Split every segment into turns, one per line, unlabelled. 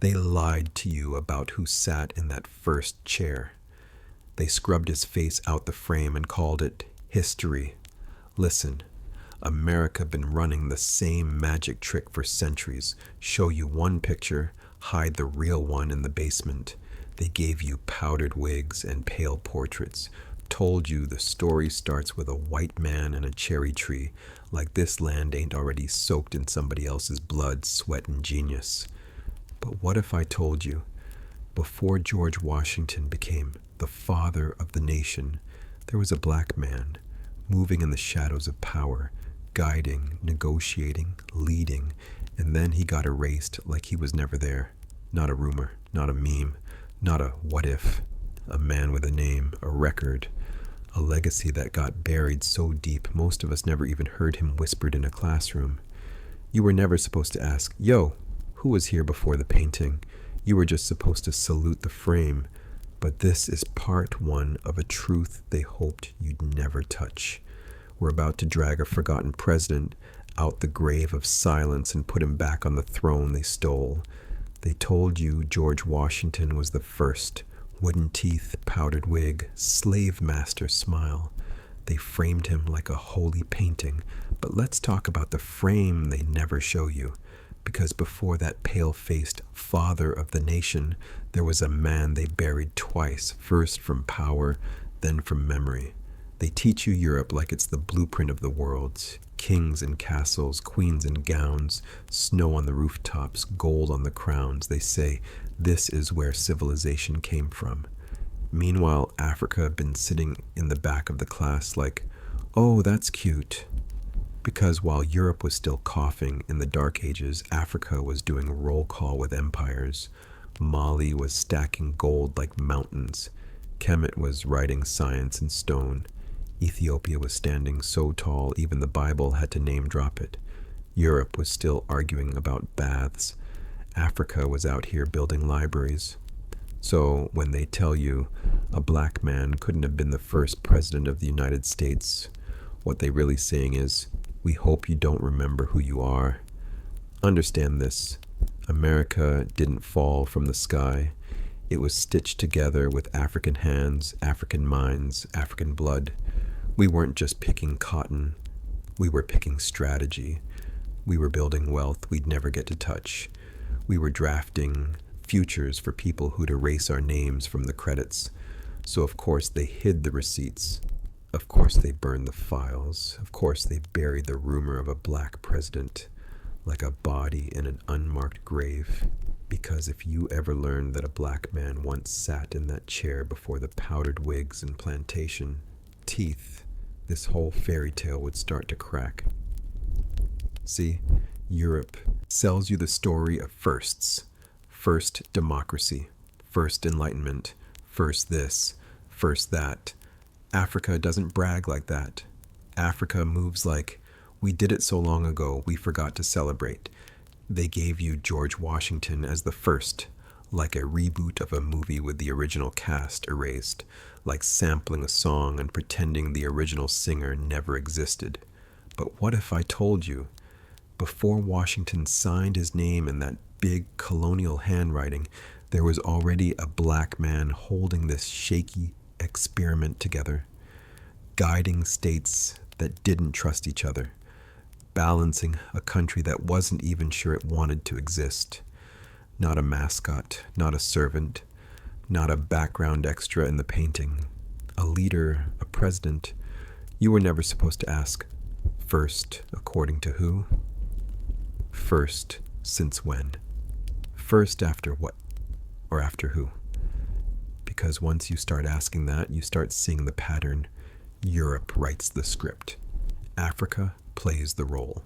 They lied to you about who sat in that first chair. They scrubbed his face out the frame and called it history. Listen, America been running the same magic trick for centuries. Show you one picture, hide the real one in the basement. They gave you powdered wigs and pale portraits, told you the story starts with a white man and a cherry tree, like this land ain't already soaked in somebody else's blood, sweat, and genius. But what if I told you, before George Washington became the father of the nation, there was a black man moving in the shadows of power, guiding, negotiating, leading, and then he got erased like he was never there. Not a rumor, not a meme, not a what if. A man with a name, a record, a legacy that got buried so deep most of us never even heard him whispered in a classroom. You were never supposed to ask, "Yo, who was here before the painting?" You were just supposed to salute the frame. But this is part one of a truth they hoped you'd never touch. We're about to drag a forgotten president out the grave of silence and put him back on the throne they stole. They told you George Washington was the first. Wooden teeth, powdered wig, slave master smile. They framed him like a holy painting. But let's talk about the frame they never show you. Because before that pale-faced father of the nation, there was a man they buried twice, first from power, then from memory. They teach you Europe like it's the blueprint of the world. Kings in castles, queens in gowns, snow on the rooftops, gold on the crowns. They say, this is where civilization came from. Meanwhile, Africa had been sitting in the back of the class like, oh, that's cute. Because while Europe was still coughing in the Dark Ages, Africa was doing roll call with empires. Mali was stacking gold like mountains. Kemet was writing science in stone. Ethiopia was standing so tall even the Bible had to name drop it. Europe was still arguing about baths. Africa was out here building libraries. So when they tell you a black man couldn't have been the first president of the United States, what they're really saying is, we hope you don't remember who you are. Understand this. America didn't fall from the sky. It was stitched together with African hands, African minds, African blood. We weren't just picking cotton. We were picking strategy. We were building wealth we'd never get to touch. We were drafting futures for people who'd erase our names from the credits. So of course they hid the receipts. Of course they burned the files. Of course they buried the rumor of a black president like a body in an unmarked grave. Because if you ever learned that a black man once sat in that chair before the powdered wigs and plantation teeth, this whole fairy tale would start to crack. See, Europe sells you the story of firsts. First democracy, first enlightenment, first this, first that. Africa doesn't brag like that. Africa moves like, we did it so long ago, we forgot to celebrate. They gave you George Washington as the first, like a reboot of a movie with the original cast erased, like sampling a song and pretending the original singer never existed. But what if I told you, before Washington signed his name in that big colonial handwriting, there was already a black man holding this shaky experiment together, guiding states that didn't trust each other, balancing a country that wasn't even sure it wanted to exist. Not a mascot, not a servant, not a background extra in the painting. A leader, a president. You were never supposed to ask, first, according to who? First, since when? First after what? Or after who? Because once you start asking that, you start seeing the pattern. Europe writes the script. Africa plays the role.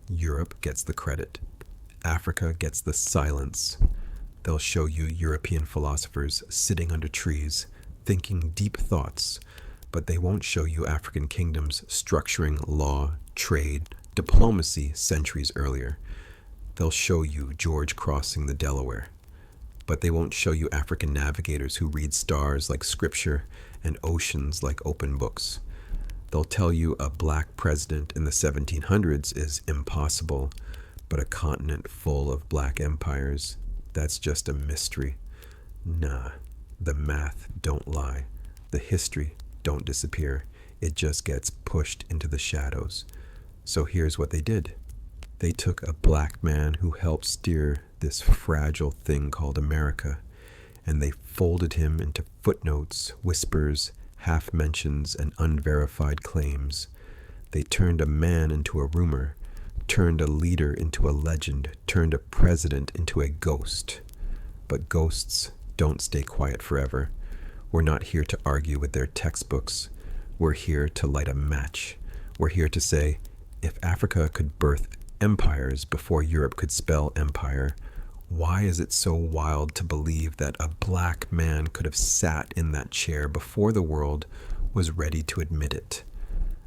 Europe gets the credit. Africa gets the silence. They'll show you European philosophers sitting under trees, thinking deep thoughts, but they won't show you African kingdoms structuring law, trade, diplomacy centuries earlier. They'll show you George crossing the Delaware, but they won't show you African navigators who read stars like scripture and oceans like open books. They'll tell you a black president in the 1700s is impossible, but a continent full of black empires That's just a mystery. Nah, the math don't lie. The history don't disappear. It just gets pushed into the shadows. So here's what they did. They took a black man who helped steer this fragile thing called America, and they folded him into footnotes, whispers, half mentions, and unverified claims. They turned a man into a rumor, turned a leader into a legend, turned a president into a ghost. But ghosts don't stay quiet forever. We're not here to argue with their textbooks. We're here to light a match. We're here to say, if Africa could birth empires before Europe could spell empire, why is it so wild to believe that a black man could have sat in that chair before the world was ready to admit it?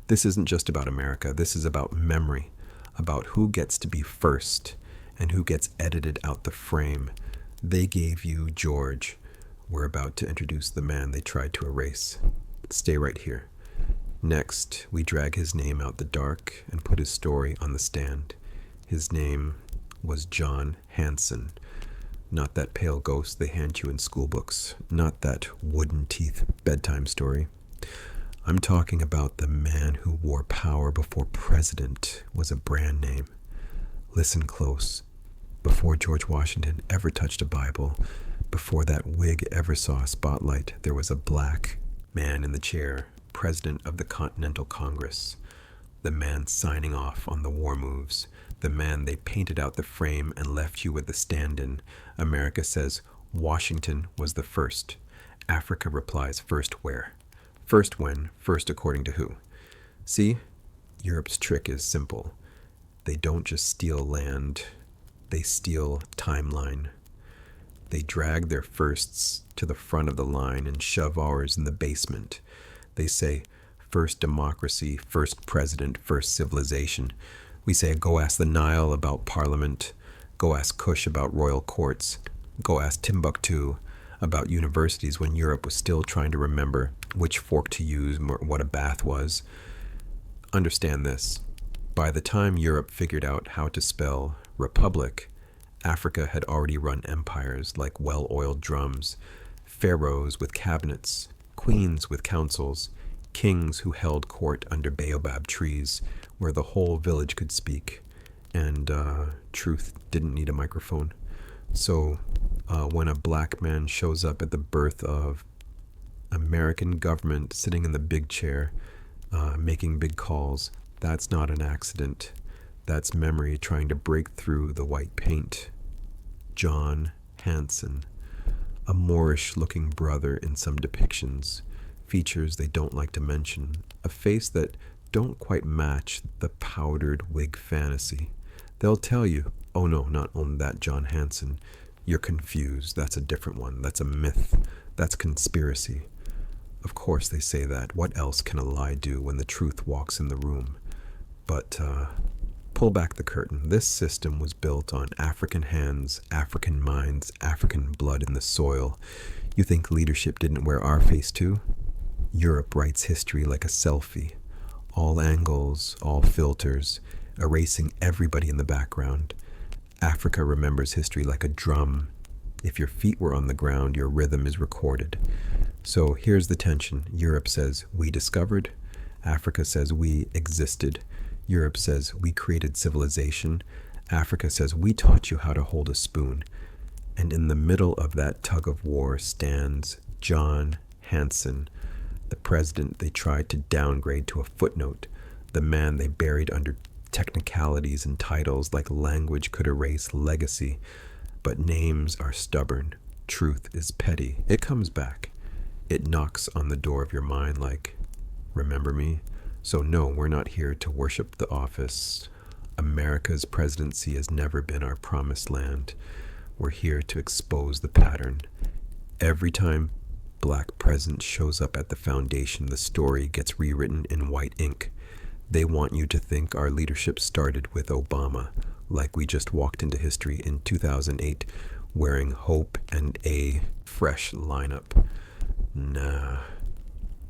This isn't just about America. This is about memory, about who gets to be first and who gets edited out the frame. They gave you George. We're about to introduce the man they tried to erase. Stay right here. Next, we drag his name out the dark and put his story on the stand. His name was John Hanson. Not that pale ghost they hand you in school books. Not that wooden teeth bedtime story. I'm talking about the man who wore power before president was a brand name. Listen close. Before George Washington ever touched a Bible, before that wig ever saw a spotlight, there was a black man in the chair, president of the Continental Congress, the man signing off on the war moves, the man they painted out the frame and left you with the stand-in. America says Washington was the first. Africa replies, first where? First when? First according to who? See, Europe's trick is simple. They don't just steal land, they steal timeline. They drag their firsts to the front of the line and shove ours in the basement. They say, first democracy, first president, first civilization. We say, go ask the Nile about parliament. Go ask Kush about royal courts. Go ask Timbuktu about universities when Europe was still trying to remember which fork to use, what a bath was. Understand this. By the time Europe figured out how to spell republic, Africa had already run empires like well-oiled drums, pharaohs with cabinets, queens with councils, kings who held court under baobab trees where the whole village could speak, and truth didn't need a microphone. So when a black man shows up at the birth of American government sitting in the big chair, making big calls, that's not an accident. That's memory trying to break through the white paint. John Hanson, a Moorish-looking brother in some depictions, features they don't like to mention, a face that don't quite match the powdered wig fantasy. They'll tell you, oh no, not on that John Hanson. You're confused. That's a different one. That's a myth. That's conspiracy. Of course they say that. What else can a lie do when the truth walks in the room? But pull back the curtain. This system was built on African hands, African minds, African blood in the soil. You think leadership didn't wear our face too? Europe writes history like a selfie. All angles, all filters, erasing everybody in the background. Africa remembers history like a drum. If your feet were on the ground, your rhythm is recorded. So here's the tension. Europe says, we discovered. Africa says, we existed. Europe says, we created civilization. Africa says, we taught you how to hold a spoon. And in the middle of that tug of war stands John Hanson, the president they tried to downgrade to a footnote, the man they buried under technicalities and titles like language could erase legacy. But names are stubborn. Truth is petty. It comes back. It knocks on the door of your mind like, remember me? So no, we're not here to worship the office. America's presidency has never been our promised land. We're here to expose the pattern. Every time black presence shows up at the foundation, the story gets rewritten in white ink. They want you to think our leadership started with Obama, like we just walked into history in 2008 wearing hope and a fresh lineup. Nah.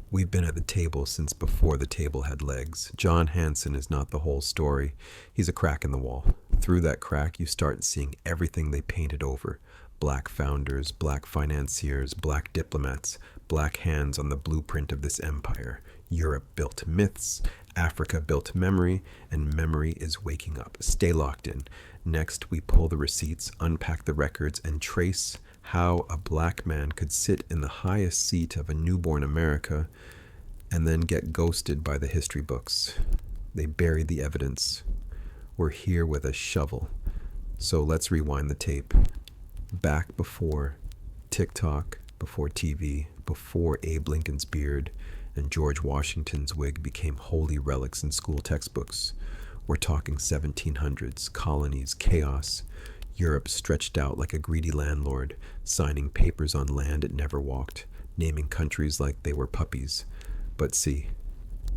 We've been at the table since before the table had legs. John Hanson is not the whole story. He's a crack in the wall. Through that crack, you start seeing everything they painted over. Black founders, black financiers, black diplomats, black hands on the blueprint of this empire. Europe built myths, Africa built memory, and memory is waking up. Stay locked in. Next, we pull the receipts, unpack the records, and trace how a black man could sit in the highest seat of a newborn America and then get ghosted by the history books. They buried the evidence. We're here with a shovel. So let's rewind the tape. Back before TikTok, before TV, before Abe Lincoln's beard and George Washington's wig became holy relics in school textbooks. We're talking 1700s, colonies, chaos. Europe stretched out like a greedy landlord, signing papers on land it never walked, naming countries like they were puppies. But see,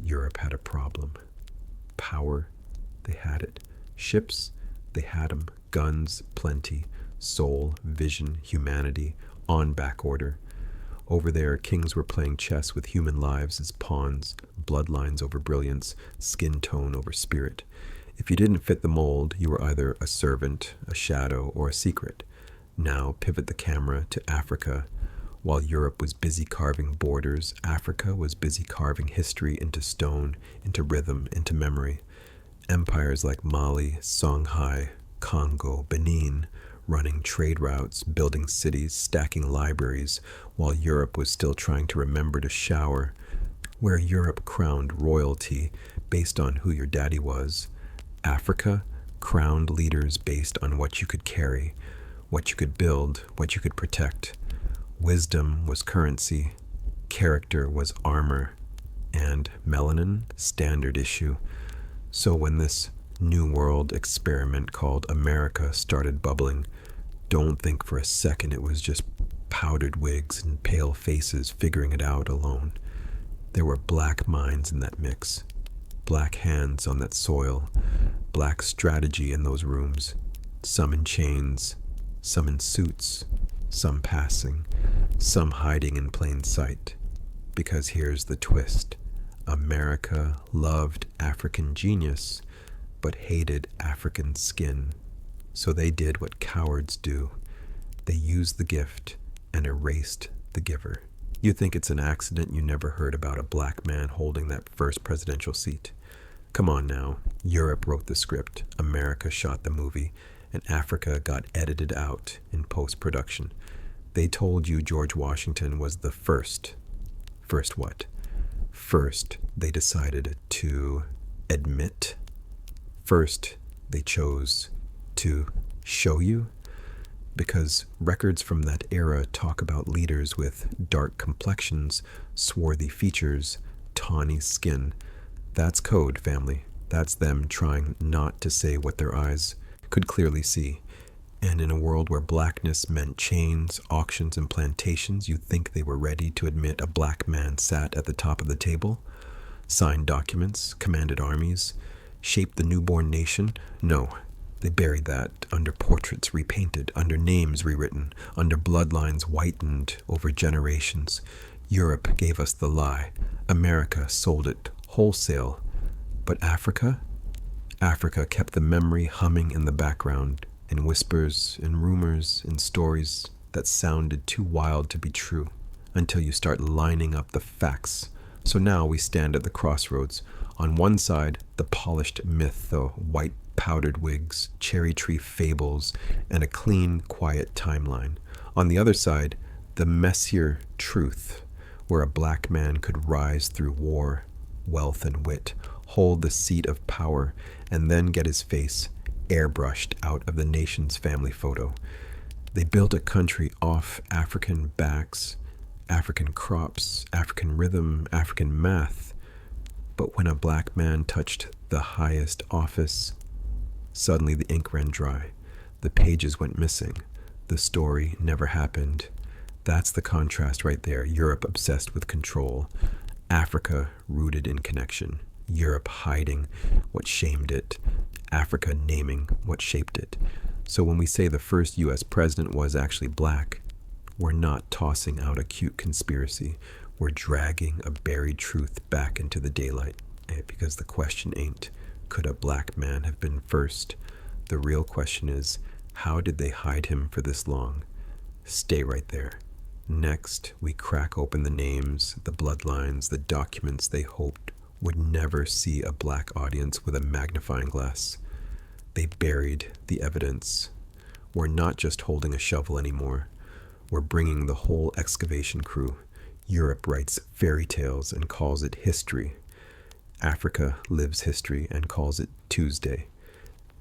Europe had a problem. Power, they had it. Ships, they had them. Guns, plenty. Soul, vision, humanity, on back order. Over there, kings were playing chess with human lives as pawns, bloodlines over brilliance, skin tone over spirit. If you didn't fit the mold, you were either a servant, a shadow, or a secret. Now pivot the camera to Africa. While Europe was busy carving borders, Africa was busy carving history into stone, into rhythm, into memory. Empires like Mali, Songhai, Congo, Benin, running trade routes, building cities, stacking libraries, while Europe was still trying to remember to shower. Where Europe crowned royalty based on who your daddy was, Africa crowned leaders based on what you could carry, what you could build, what you could protect. Wisdom was currency, character was armor, and melanin, standard issue. So when this New World experiment called America started bubbling, don't think for a second it was just powdered wigs and pale faces figuring it out alone. There were black minds in that mix, black hands on that soil, black strategy in those rooms, some in chains, some in suits, some passing, some hiding in plain sight. Because here's the twist. America loved African genius, but hated African skin. So they did what cowards do. They used the gift and erased the giver. You think it's an accident you never heard about a black man holding that first presidential seat? Come on now. Europe wrote the script, America shot the movie, and Africa got edited out in post-production. They told you George Washington was the first. First what? First, they decided to admit. First, they chose to show you, because records from that era talk about leaders with dark complexions, swarthy features, tawny skin. That's code, family. That's them trying not to say what their eyes could clearly see. And in a world where blackness meant chains, auctions, and plantations, you think they were ready to admit a black man sat at the top of the table, signed documents, commanded armies, shaped the newborn nation? No, they buried that under portraits repainted, under names rewritten, under bloodlines whitened over generations. Europe gave us the lie. America sold it wholesale. But Africa? Africa kept the memory humming in the background, in whispers, in rumors, in stories that sounded too wild to be true, until you start lining up the facts. So now we stand at the crossroads. On one side, the polished myth, the white powdered wigs, cherry tree fables, and a clean, quiet timeline. On the other side, the messier truth, where a black man could rise through war, wealth, and wit, hold the seat of power, and then get his face airbrushed out of the nation's family photo. They built a country off African backs, African crops, African rhythm, African math. But when a black man touched the highest office, suddenly the ink ran dry. The pages went missing. The story never happened. That's the contrast right there. Europe obsessed with control. Africa rooted in connection. Europe hiding what shamed it. Africa naming what shaped it. So when we say the first U.S. president was actually black, we're not tossing out a cute conspiracy. We're dragging a buried truth back into the daylight. Because the question ain't, could a black man have been first? The real question is, how did they hide him for this long? Stay right there. Next, we crack open the names, the bloodlines, the documents they hoped would never see a black audience with a magnifying glass. They buried the evidence. We're not just holding a shovel anymore. We're bringing the whole excavation crew. Europe writes fairy tales and calls it history. Africa lives history and calls it Tuesday.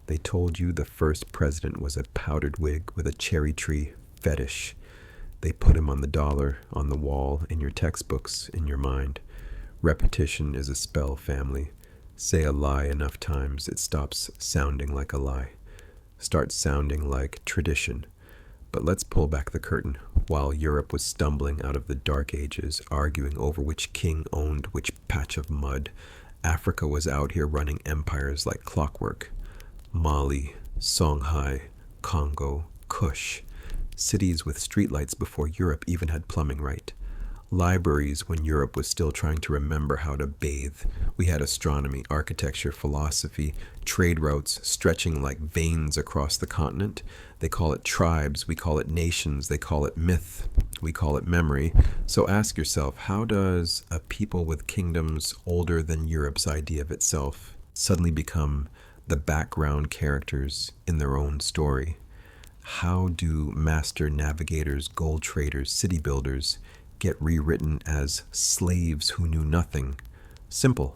They told you the first president was a powdered wig with a cherry tree fetish. They put him on the dollar, on the wall, in your textbooks, in your mind. Repetition is a spell, family. Say a lie enough times, it stops sounding like a lie. Starts sounding like tradition. But let's pull back the curtain. While Europe was stumbling out of the Dark Ages, arguing over which king owned which patch of mud, Africa was out here running empires like clockwork. Mali, Songhai, Congo, Kush. Cities with streetlights before Europe even had plumbing right. Libraries when Europe was still trying to remember how to bathe. We had astronomy, architecture, philosophy, trade routes stretching like veins across the continent. They call it tribes, we call it nations, they call it myth, we call it memory. So ask yourself, how does a people with kingdoms older than Europe's idea of itself suddenly become the background characters in their own story? How do master navigators, gold traders, city builders get rewritten as slaves who knew nothing? Simple.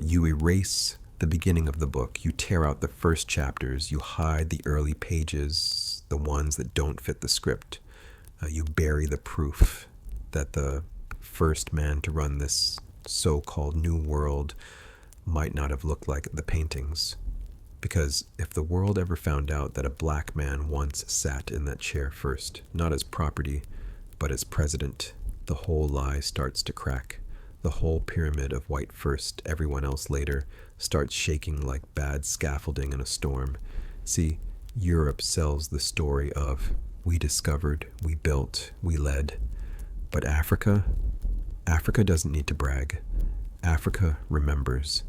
You erase the beginning of the book. You tear out the first chapters. You hide the early pages, the ones that don't fit the script. You bury the proof that the first man to run this so-called new world might not have looked like the paintings. Because if the world ever found out that a black man once sat in that chair first, not as property, but as president, the whole lie starts to crack. The whole pyramid of white first, everyone else later, starts shaking like bad scaffolding in a storm. See, Europe sells the story of we discovered, we built, we led. But Africa doesn't need to brag. Africa remembers.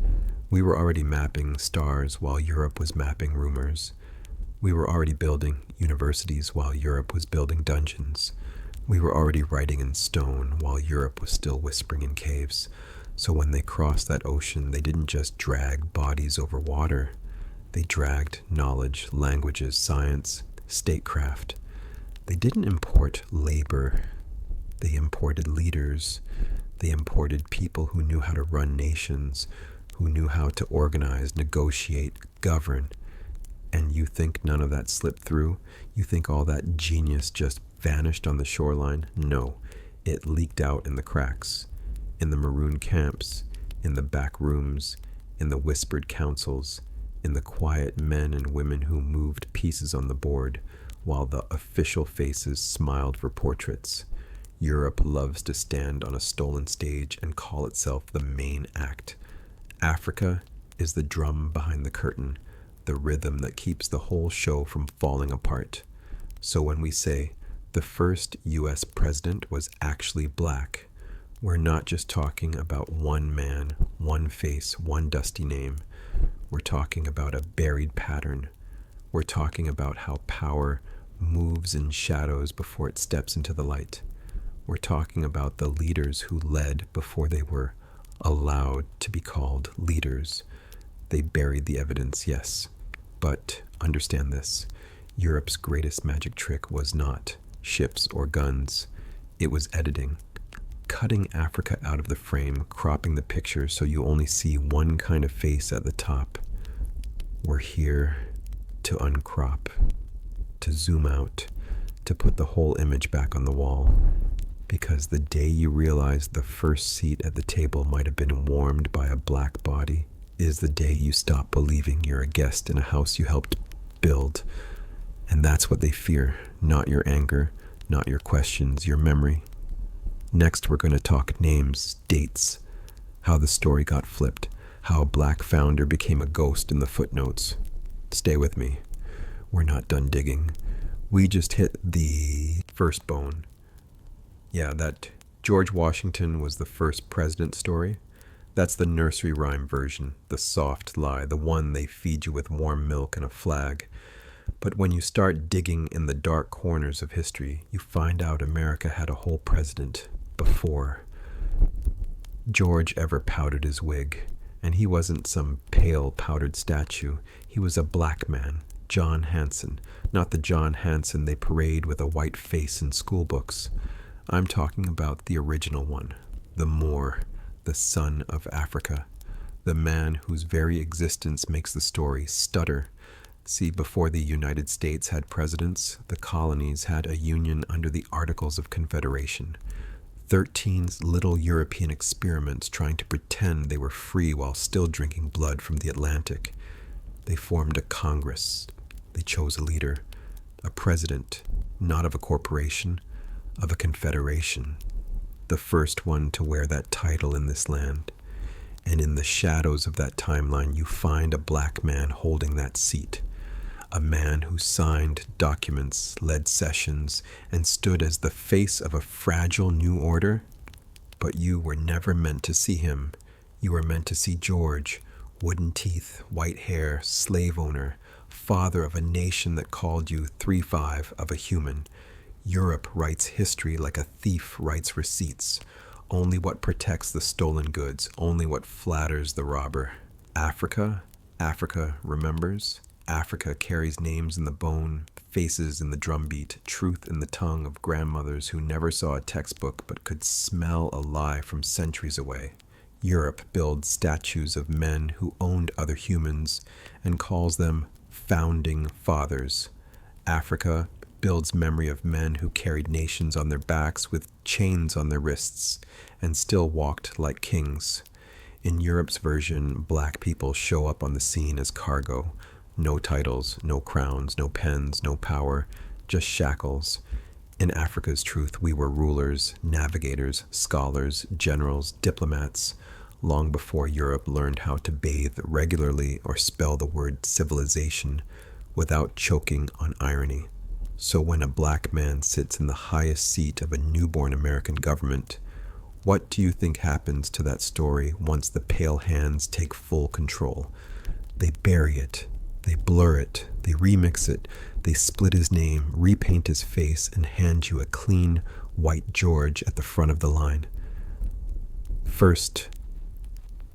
We were already mapping stars while Europe was mapping rumors. We were already building universities while Europe was building dungeons. We were already writing in stone while Europe was still whispering in caves. So when they crossed that ocean, they didn't just drag bodies over water. They dragged knowledge, languages, science, statecraft. They didn't import labor. They imported leaders. They imported people who knew how to run nations, who knew how to organize, negotiate, govern. And you think none of that slipped through? You think all that genius just vanished on the shoreline? No, it leaked out in the cracks, in the maroon camps, in the back rooms, in the whispered councils, in the quiet men and women who moved pieces on the board, while the official faces smiled for portraits. Europe loves to stand on a stolen stage and call itself the main act. Africa is the drum behind the curtain, the rhythm that keeps the whole show from falling apart. So when we say the first U.S. president was actually black, we're not just talking about one man, one face, one dusty name. We're talking about a buried pattern. We're talking about how power moves in shadows before it steps into the light. We're talking about the leaders who led before they were allowed to be called leaders. They buried the evidence, yes. But understand this, Europe's greatest magic trick was not ships or guns. It was editing. Cutting Africa out of the frame, cropping the picture so you only see one kind of face at the top. We're here to uncrop, to zoom out, to put the whole image back on the wall. Because the day you realize the first seat at the table might have been warmed by a black body is the day you stop believing you're a guest in a house you helped build. And that's what they fear, not your anger, not your questions, your memory. Next, we're going to talk names, dates, how the story got flipped, how a black founder became a ghost in the footnotes. Stay with me. We're not done digging. We just hit the first bone. Yeah, that George Washington was the first president story. That's the nursery rhyme version, the soft lie, the one they feed you with warm milk and a flag. But when you start digging in the dark corners of history, you find out America had a whole president before George ever powdered his wig. And he wasn't some pale powdered statue. He was a black man, John Hanson, not the John Hanson they parade with a white face in school books. I'm talking about the original one, the Moor, the son of Africa, the man whose very existence makes the story stutter. See, before the United States had presidents, the colonies had a union under the Articles of Confederation. 13 little European experiments trying to pretend they were free while still drinking blood from the Atlantic. They formed a Congress. They chose a leader, a president, not of a corporation, of a confederation, the first one to wear that title in this land. And in the shadows of that timeline, you find a black man holding that seat. A man who signed documents, led sessions, and stood as the face of a fragile new order. But you were never meant to see him. You were meant to see George, wooden teeth, white hair, slave owner, father of a nation that called you 3/5 of a human. Europe writes history like a thief writes receipts. Only what protects the stolen goods, only what flatters the robber. Africa remembers. Africa carries names in the bone, faces in the drumbeat, truth in the tongue of grandmothers who never saw a textbook but could smell a lie from centuries away. Europe builds statues of men who owned other humans and calls them founding fathers. Africa builds memory of men who carried nations on their backs with chains on their wrists and still walked like kings. In Europe's version, black people show up on the scene as cargo. No titles, no crowns, no pens, no power, just shackles. In Africa's truth, we were rulers, navigators, scholars, generals, diplomats, long before Europe learned how to bathe regularly or spell the word civilization without choking on irony. So when a black man sits in the highest seat of a newborn American government, what do you think happens to that story once the pale hands take full control? They bury it. They blur it, they remix it, they split his name, repaint his face, and hand you a clean, white George at the front of the line. First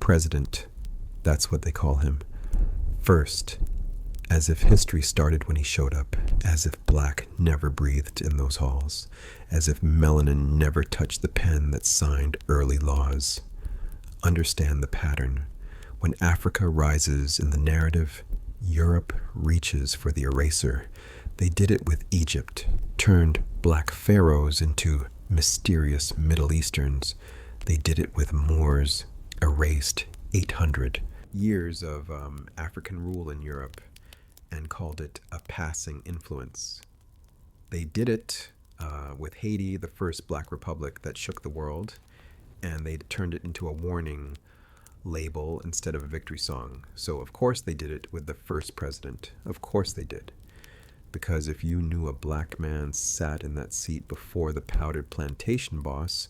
president, that's what they call him. First, as if history started when he showed up, as if black never breathed in those halls, as if melanin never touched the pen that signed early laws. Understand the pattern. When Africa rises in the narrative, Europe reaches for the eraser. They did it with Egypt, turned black pharaohs into mysterious Middle Easterns. They did it with Moors, erased 800 years of African rule in Europe and called it a passing influence. They did it with Haiti, the first black republic that shook the world, and they turned it into a warning label instead of a victory song. So of course they did it with the first president. Of course they did. Because if you knew a black man sat in that seat before the powdered plantation boss,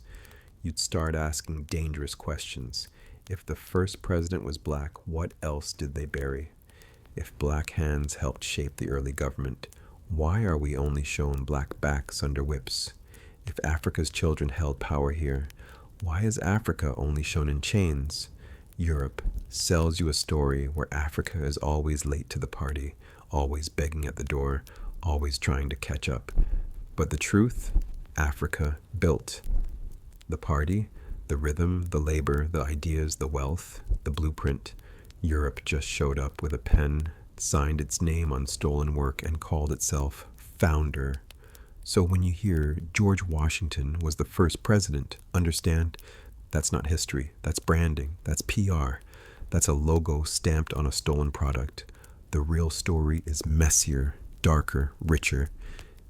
you'd start asking dangerous questions. If the first president was black, what else did they bury? If black hands helped shape the early government, why are we only shown black backs under whips? If Africa's children held power here, why is Africa only shown in chains? Europe sells you a story where Africa is always late to the party, always begging at the door, always trying to catch up. But the truth, Africa built the party, the rhythm, the labor, the ideas, the wealth, the blueprint. Europe just showed up with a pen, signed its name on stolen work, and called itself founder. So when you hear George Washington was the first president, understand that's not history. That's branding. That's PR. That's a logo stamped on a stolen product. The real story is messier, darker, richer.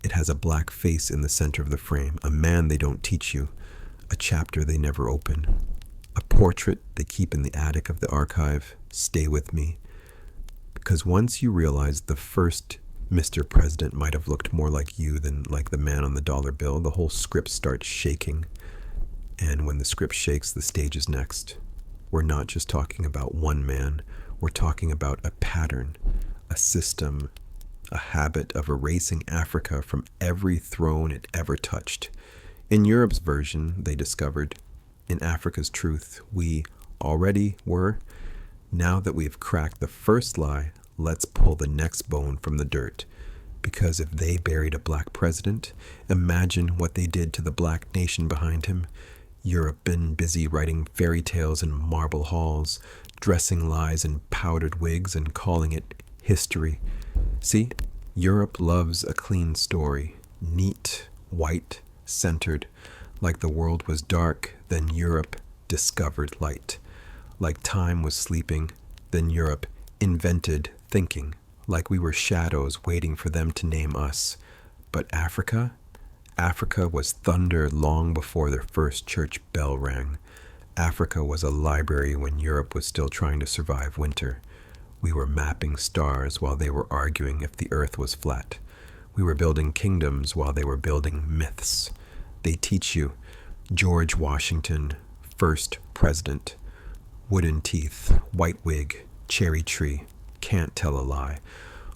It has a black face in the center of the frame, a man they don't teach you, a chapter they never open, a portrait they keep in the attic of the archive. Stay with me. Because once you realize the first Mr. President might have looked more like you than like the man on the dollar bill, the whole script starts shaking. And when the script shakes, the stage is next. We're not just talking about one man. We're talking about a pattern, a system, a habit of erasing Africa from every throne it ever touched. In Europe's version, they discovered, in Africa's truth, we already were. Now that we've cracked the first lie, let's pull the next bone from the dirt. Because if they buried a black president, imagine what they did to the black nation behind him. Europe been busy writing fairy tales in marble halls, dressing lies in powdered wigs and calling it history. See, Europe loves a clean story, neat, white, centered. Like the world was dark, then Europe discovered light. Like time was sleeping, then Europe invented thinking. Like we were shadows waiting for them to name us. But Africa? Africa was thunder long before their first church bell rang. Africa was a library when Europe was still trying to survive winter. We were mapping stars while they were arguing if the earth was flat. We were building kingdoms while they were building myths. They teach you George Washington, first president, wooden teeth, white wig, cherry tree, can't tell a lie,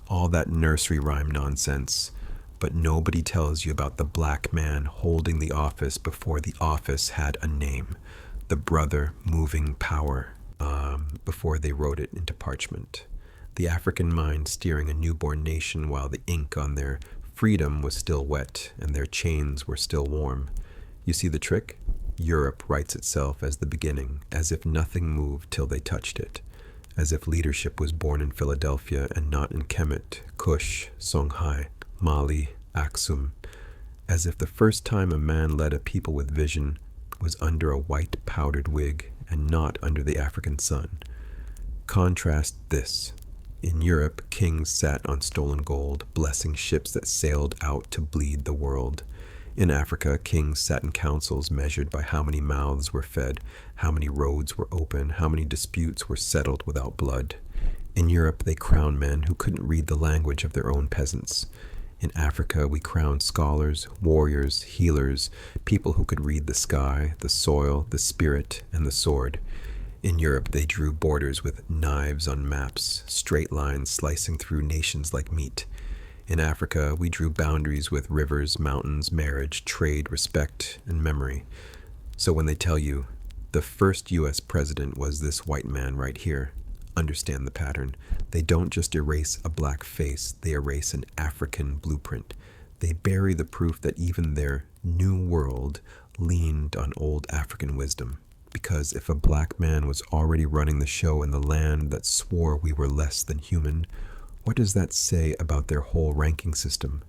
all that nursery rhyme nonsense. But nobody tells you about the black man holding the office before the office had a name, the brother moving power, before they wrote it into parchment. The African mind steering a newborn nation while the ink on their freedom was still wet and their chains were still warm. You see the trick? Europe writes itself as the beginning, as if nothing moved till they touched it, as if leadership was born in Philadelphia and not in Kemet, Kush, Songhai, Mali, Aksum, as if the first time a man led a people with vision was under a white powdered wig and not under the African sun. Contrast this. In Europe, kings sat on stolen gold, blessing ships that sailed out to bleed the world. In Africa, kings sat in councils measured by how many mouths were fed, how many roads were open, how many disputes were settled without blood. In Europe, they crowned men who couldn't read the language of their own peasants. In Africa, we crowned scholars, warriors, healers, people who could read the sky, the soil, the spirit, and the sword. In Europe, they drew borders with knives on maps, straight lines slicing through nations like meat. In Africa, we drew boundaries with rivers, mountains, marriage, trade, respect, and memory. So when they tell you, the first U.S. president was this white man right here, understand the pattern. They don't just erase a black face, they erase an African blueprint. They bury the proof that even their new world leaned on old African wisdom. Because if a black man was already running the show in the land that swore we were less than human, what does that say about their whole ranking system?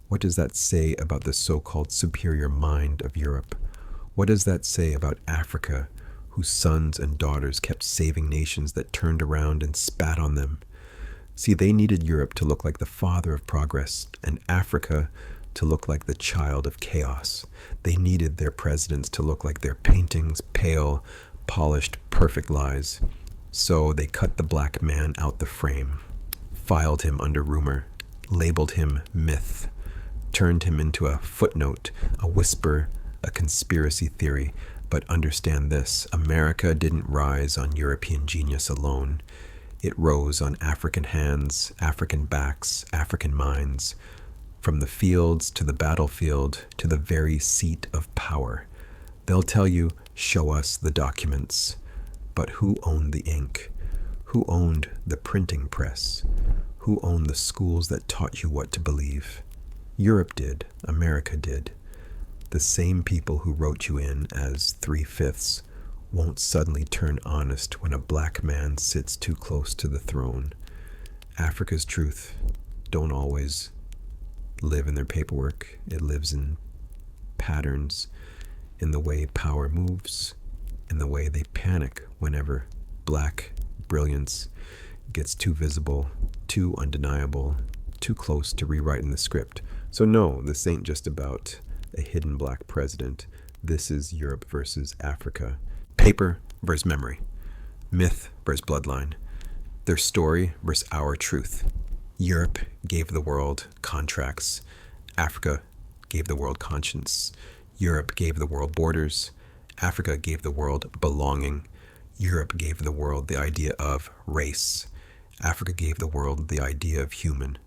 What does that say about the so-called superior mind of Europe? What does that say about Africa, whose sons and daughters kept saving nations that turned around and spat on them? See, they needed Europe to look like the father of progress, and Africa to look like the child of chaos. They needed their presidents to look like their paintings, pale, polished, perfect lies. So they cut the black man out the frame, filed him under rumor, labeled him myth, turned him into a footnote, a whisper, a conspiracy theory. But understand this, America didn't rise on European genius alone. It rose on African hands, African backs, African minds. From the fields to the battlefield to the very seat of power. They'll tell you, show us the documents. But who owned the ink? Who owned the printing press? Who owned the schools that taught you what to believe? Europe did. America did. The same people who wrote you in as 3/5 won't suddenly turn honest when a black man sits too close to the throne. Africa's truth don't always live in their paperwork. It lives in patterns, in the way power moves, in the way they panic whenever black brilliance gets too visible, too undeniable, too close to rewriting the script. So no, this ain't just about a hidden black president. This is Europe versus Africa. Paper versus memory. Myth versus bloodline. Their story versus our truth. Europe gave the world contracts. Africa gave the world conscience. Europe gave the world borders. Africa gave the world belonging. Europe gave the world the idea of race. Africa gave the world the idea of human.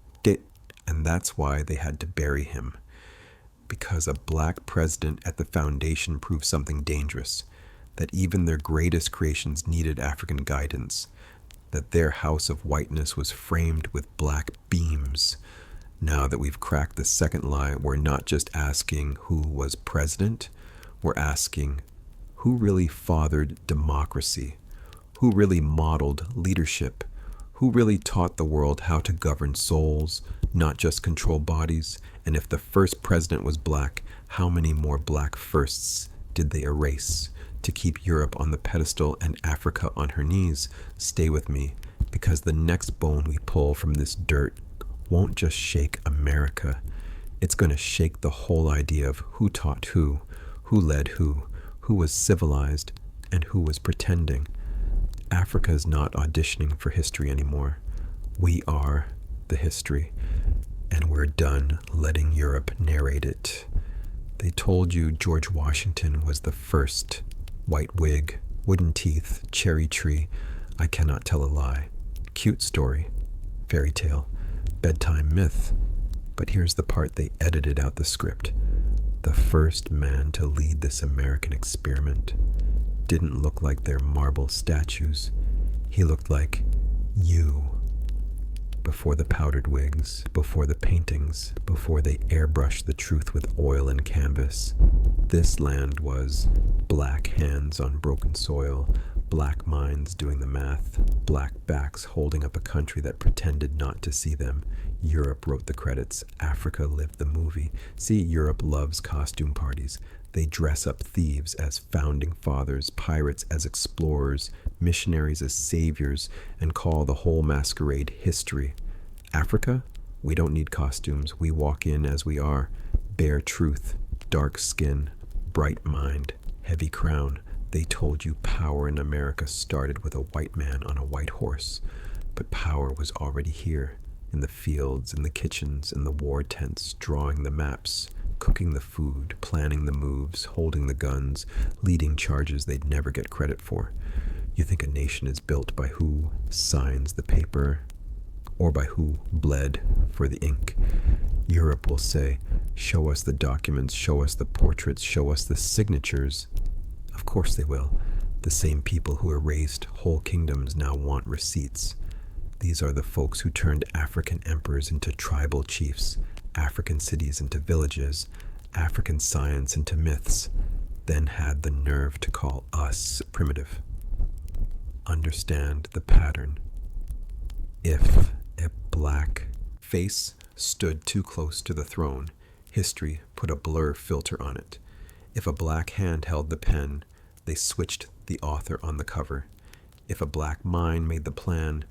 And that's why they had to bury him. Because a black president at the foundation proved something dangerous, that even their greatest creations needed African guidance, that their house of whiteness was framed with black beams. Now that we've cracked the second lie, we're not just asking who was president, we're asking who really fathered democracy, who really modeled leadership, who really taught the world how to govern souls, not just control bodies, and if the first president was black, how many more black firsts did they erase to keep Europe on the pedestal and Africa on her knees? Stay with me, because the next bone we pull from this dirt won't just shake America. It's going to shake the whole idea of who taught who led who was civilized, and who was pretending. Africa is not auditioning for history anymore. We are the history, and we're done letting Europe narrate it. They told you George Washington was the first. White wig, wooden teeth, cherry tree. I cannot tell a lie. Cute story, fairy tale, bedtime myth. But here's the part they edited out the script. The first man to lead this American experiment didn't look like their marble statues. He looked like you. Before the powdered wigs, before the paintings, before they airbrushed the truth with oil and canvas, this land was black hands on broken soil, black minds doing the math, black backs holding up a country that pretended not to see them. Europe wrote the credits. Africa lived the movie. See, Europe loves costume parties. They dress up thieves as founding fathers, pirates as explorers, missionaries as saviors, and call the whole masquerade history. Africa, we don't need costumes. We walk in as we are. Bare truth, dark skin, bright mind, heavy crown. They told you power in America started with a white man on a white horse. But power was already here, in the fields, in the kitchens, in the war tents, drawing the maps, cooking the food, planning the moves, holding the guns, leading charges they'd never get credit for. You think a nation is built by who signs the paper or by who bled for the ink? Europe will say, show us the documents, show us the portraits, show us the signatures. Of course they will. The same people who erased whole kingdoms now want receipts. These are the folks who turned African emperors into tribal chiefs, African cities into villages, African science into myths, then had the nerve to call us primitive. Understand the pattern. If a black face stood too close to the throne, history put a blur filter on it. If a black hand held the pen, they switched the author on the cover. If a black mind made the plan,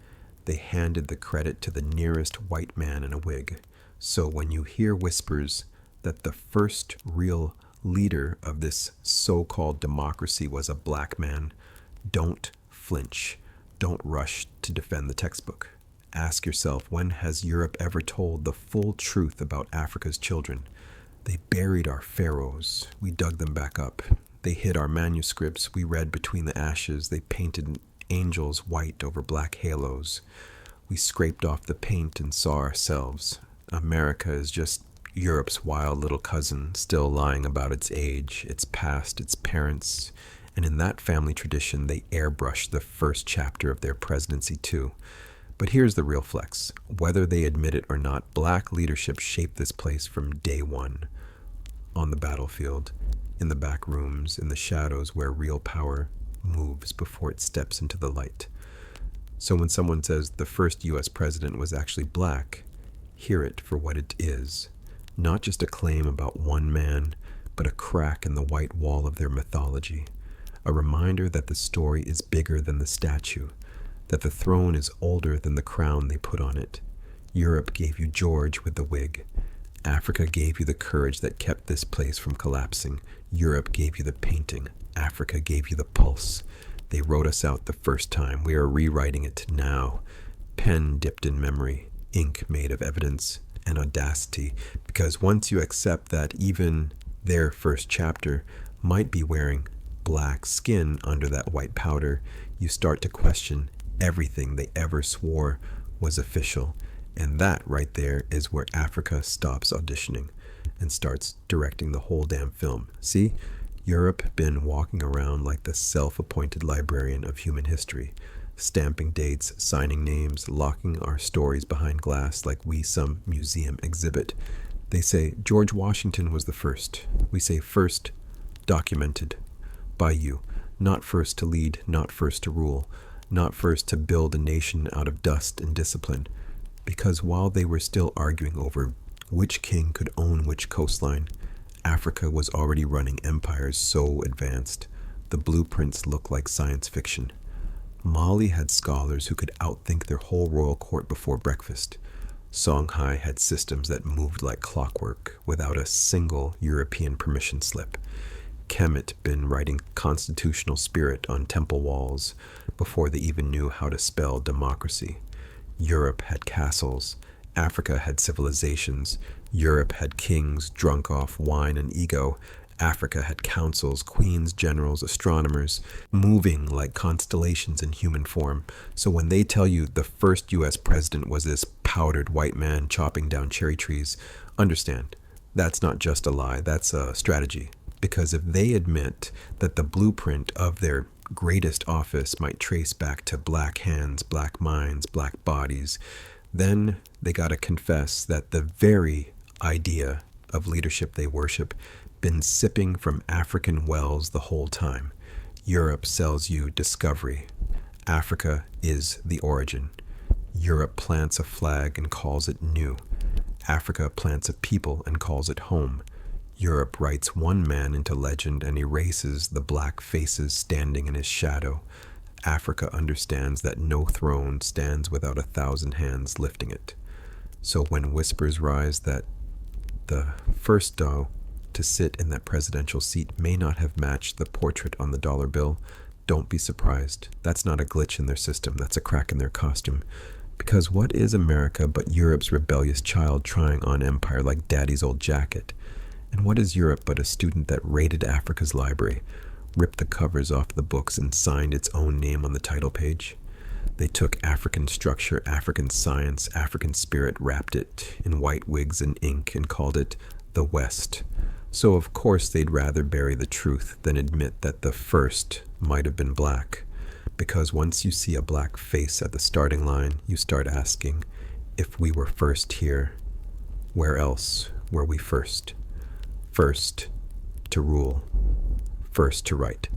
they handed the credit to the nearest white man in a wig. So when you hear whispers that the first real leader of this so-called democracy was a black man, don't flinch. Don't rush to defend the textbook. Ask yourself, when has Europe ever told the full truth about Africa's children? They buried our pharaohs. We dug them back up. They hid our manuscripts. We read between the ashes. They painted angels white over black halos. We scraped off the paint and saw ourselves. America is just Europe's wild little cousin, still lying about its age, its past, its parents. And in that family tradition, they airbrushed the first chapter of their presidency too. But here's the real flex. Whether they admit it or not, black leadership shaped this place from day one. On the battlefield, in the back rooms, in the shadows where real power moves before it steps into the light. So when someone says the first U.S. president was actually black, hear it for what it is. Not just a claim about one man, but a crack in the white wall of their mythology. A reminder that the story is bigger than the statue, that the throne is older than the crown they put on it. Europe gave you George with the wig. Africa gave you the courage that kept this place from collapsing. Europe gave you the painting. Africa gave you the pulse. They wrote us out the first time. We are rewriting it now. Pen dipped in memory, ink made of evidence and audacity. Because once you accept that even their first chapter might be wearing black skin under that white powder, you start to question everything they ever swore was official. And that right there is where Africa stops auditioning and starts directing the whole damn film. See, Europe been walking around like the self-appointed librarian of human history, stamping dates, signing names, locking our stories behind glass like we some museum exhibit. They say George Washington was the first. We say first documented by you, not first to lead, not first to rule, not first to build a nation out of dust and discipline. Because while they were still arguing over which king could own which coastline, Africa was already running empires so advanced, the blueprints looked like science fiction. Mali had scholars who could outthink their whole royal court before breakfast. Songhai had systems that moved like clockwork without a single European permission slip. Kemet been writing constitutional spirit on temple walls before they even knew how to spell democracy. Europe had castles, Africa had civilizations, Europe had kings drunk off wine and ego, Africa had councils, queens, generals, astronomers, moving like constellations in human form. So when they tell you the first US president was this powdered white man chopping down cherry trees, understand, that's not just a lie, that's a strategy. Because if they admit that the blueprint of their greatest office might trace back to black hands, black minds, black bodies, then they gotta confess that the very idea of leadership they worship been sipping from African wells the whole time. Europe sells you discovery. Africa is the origin. Europe plants a flag and calls it new. Africa plants a people and calls it home. Europe writes one man into legend and erases the black faces standing in his shadow. Africa understands that no throne stands without 1,000 hands lifting it. So when whispers rise that the first doe to sit in that presidential seat may not have matched the portrait on the dollar bill, don't be surprised. That's not a glitch in their system, that's a crack in their costume. Because what is America but Europe's rebellious child trying on empire like daddy's old jacket? And what is Europe but a student that raided Africa's library, ripped the covers off the books and signed its own name on the title page? They took African structure, African science, African spirit, wrapped it in white wigs and ink, and called it the West. So of course they'd rather bury the truth than admit that the first might have been black. Because once you see a black face at the starting line, you start asking, if we were first here, where else were we first? First to rule, first to write,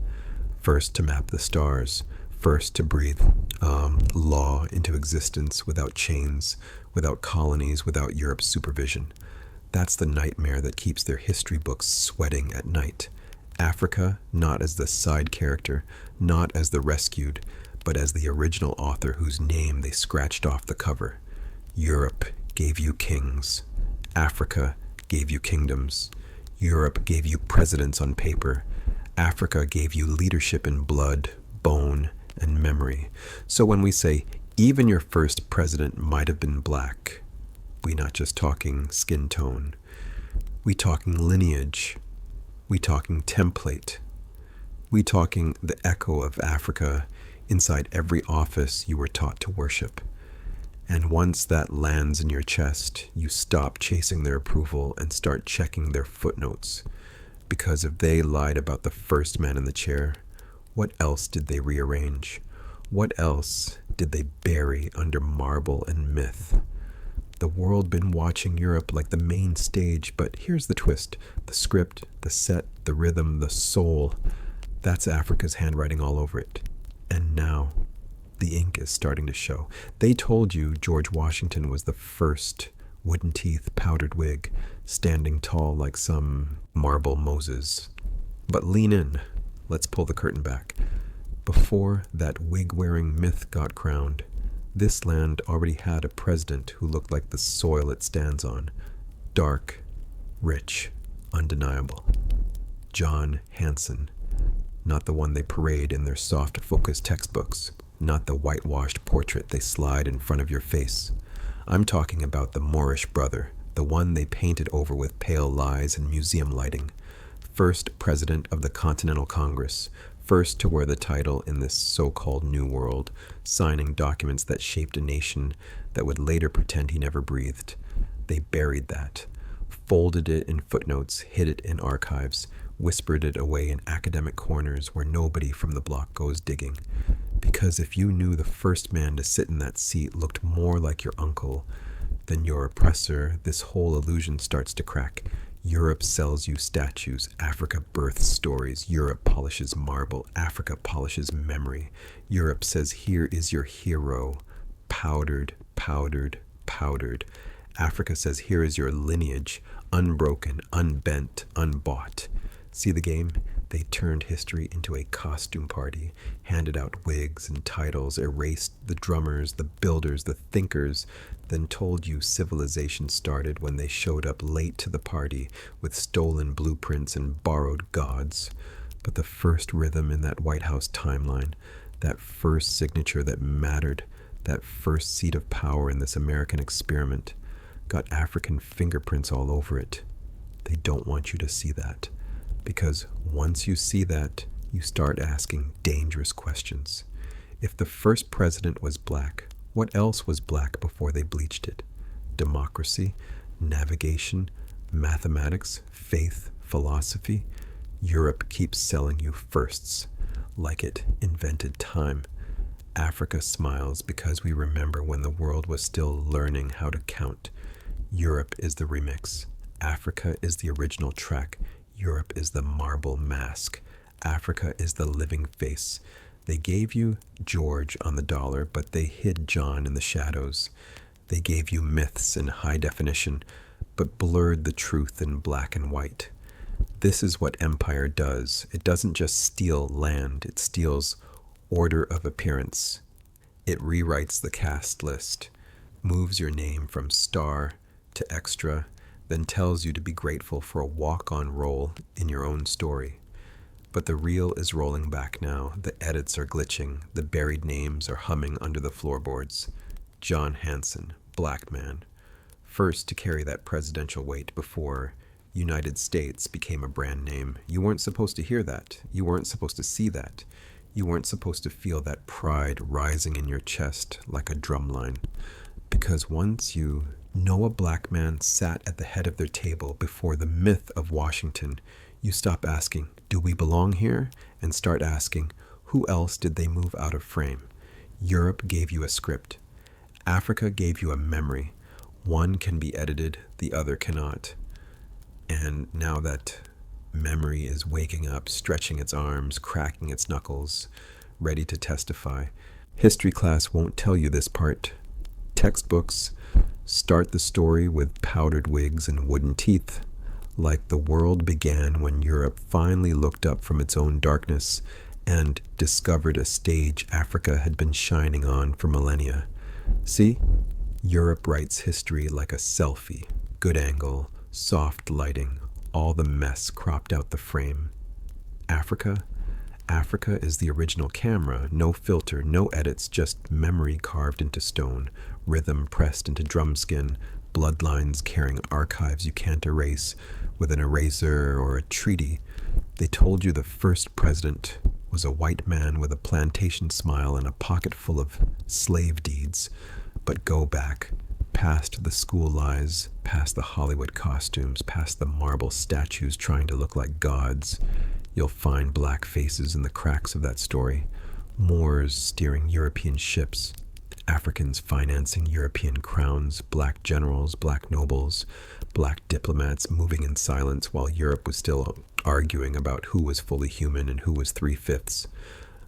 first to map the stars, first to breathe law into existence without chains, without colonies, without Europe's supervision. That's the nightmare that keeps their history books sweating at night. Africa, not as the side character, not as the rescued, but as the original author whose name they scratched off the cover. Europe gave you kings. Africa gave you kingdoms. Europe gave you presidents on paper. Africa gave you leadership in blood, bone, and memory. So when we say, even your first president might have been black, we not just talking skin tone. We talking lineage. We talking template. We talking the echo of Africa inside every office you were taught to worship. And once that lands in your chest, you stop chasing their approval and start checking their footnotes. Because if they lied about the first man in the chair, what else did they rearrange? What else did they bury under marble and myth? The world been watching Europe like the main stage, but here's the twist. The script, the set, the rhythm, the soul, that's Africa's handwriting all over it. And now, the ink is starting to show. They told you George Washington was the first, wooden teeth, powdered wig, standing tall like some marble Moses. But lean in. Let's pull the curtain back. Before that wig-wearing myth got crowned, this land already had a president who looked like the soil it stands on. Dark, rich, undeniable. John Hanson. Not the one they parade in their soft focus textbooks. Not the whitewashed portrait they slide in front of your face. I'm talking about the Moorish brother, the one they painted over with pale lies and museum lighting. First president of the Continental Congress, first to wear the title in this so-called New World, signing documents that shaped a nation that would later pretend he never breathed. They buried that, folded it in footnotes, hid it in archives, whispered it away in academic corners where nobody from the block goes digging. Because if you knew the first man to sit in that seat looked more like your uncle than your oppressor, this whole illusion starts to crack. Europe sells you statues. Africa births stories. Europe polishes marble. Africa polishes memory. Europe says, here is your hero. Powdered, powdered, powdered. Africa says, here is your lineage. Unbroken, unbent, unbought. See the game? They turned history into a costume party, handed out wigs and titles, erased the drummers, the builders, the thinkers, then told you civilization started when they showed up late to the party with stolen blueprints and borrowed gods. But the first rhythm in that White House timeline, that first signature that mattered, that first seat of power in this American experiment, got African fingerprints all over it. They don't want you to see that. Because once you see that, you start asking dangerous questions. If the first president was black, what else was black before they bleached it? Democracy, navigation, mathematics, faith, philosophy? Europe keeps selling you firsts, like it invented time. Africa smiles because we remember when the world was still learning how to count. Europe is the remix. Africa is the original track. Europe is the marble mask. Africa is the living face. They gave you George on the dollar, but they hid John in the shadows. They gave you myths in high definition, but blurred the truth in black and white. This is what empire does. It doesn't just steal land, it steals order of appearance. It rewrites the cast list, moves your name from star to extra, then tells you to be grateful for a walk-on role in your own story. But the reel is rolling back now. The edits are glitching. The buried names are humming under the floorboards. John Hanson, black man. First to carry that presidential weight before United States became a brand name. You weren't supposed to hear that. You weren't supposed to see that. You weren't supposed to feel that pride rising in your chest like a drumline. Because once you know a black man sat at the head of their table before the myth of Washington, you stop asking, do we belong here? And start asking, who else did they move out of frame? Europe gave you a script. Africa gave you a memory. One can be edited, the other cannot. And now that memory is waking up, stretching its arms, cracking its knuckles, ready to testify, history class won't tell you this part. Textbooks start the story with powdered wigs and wooden teeth, like the world began when Europe finally looked up from its own darkness and discovered a stage Africa had been shining on for millennia. See? Europe writes history like a selfie, good angle, soft lighting, all the mess cropped out the frame. Africa is the original camera, no filter, no edits, just memory carved into stone, rhythm pressed into drum skin, bloodlines carrying archives you can't erase with an eraser or a treaty. They told you the first president was a white man with a plantation smile and a pocket full of slave deeds. But go back, past the school lies, past the Hollywood costumes, past the marble statues trying to look like gods. You'll find black faces in the cracks of that story. Moors steering European ships, Africans financing European crowns, black generals, black nobles, black diplomats moving in silence while Europe was still arguing about who was fully human and who was 3/5.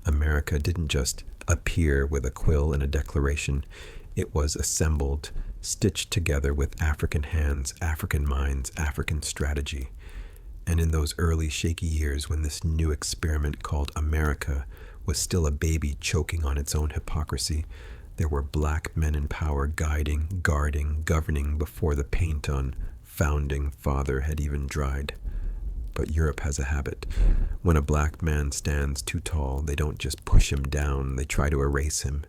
America didn't just appear with a quill and a declaration. It was assembled, stitched together with African hands, African minds, African strategy. And in those early shaky years when this new experiment called America was still a baby choking on its own hypocrisy, there were black men in power guiding, guarding, governing before the paint on founding father had even dried. But Europe has a habit. When a black man stands too tall, they don't just push him down, they try to erase him.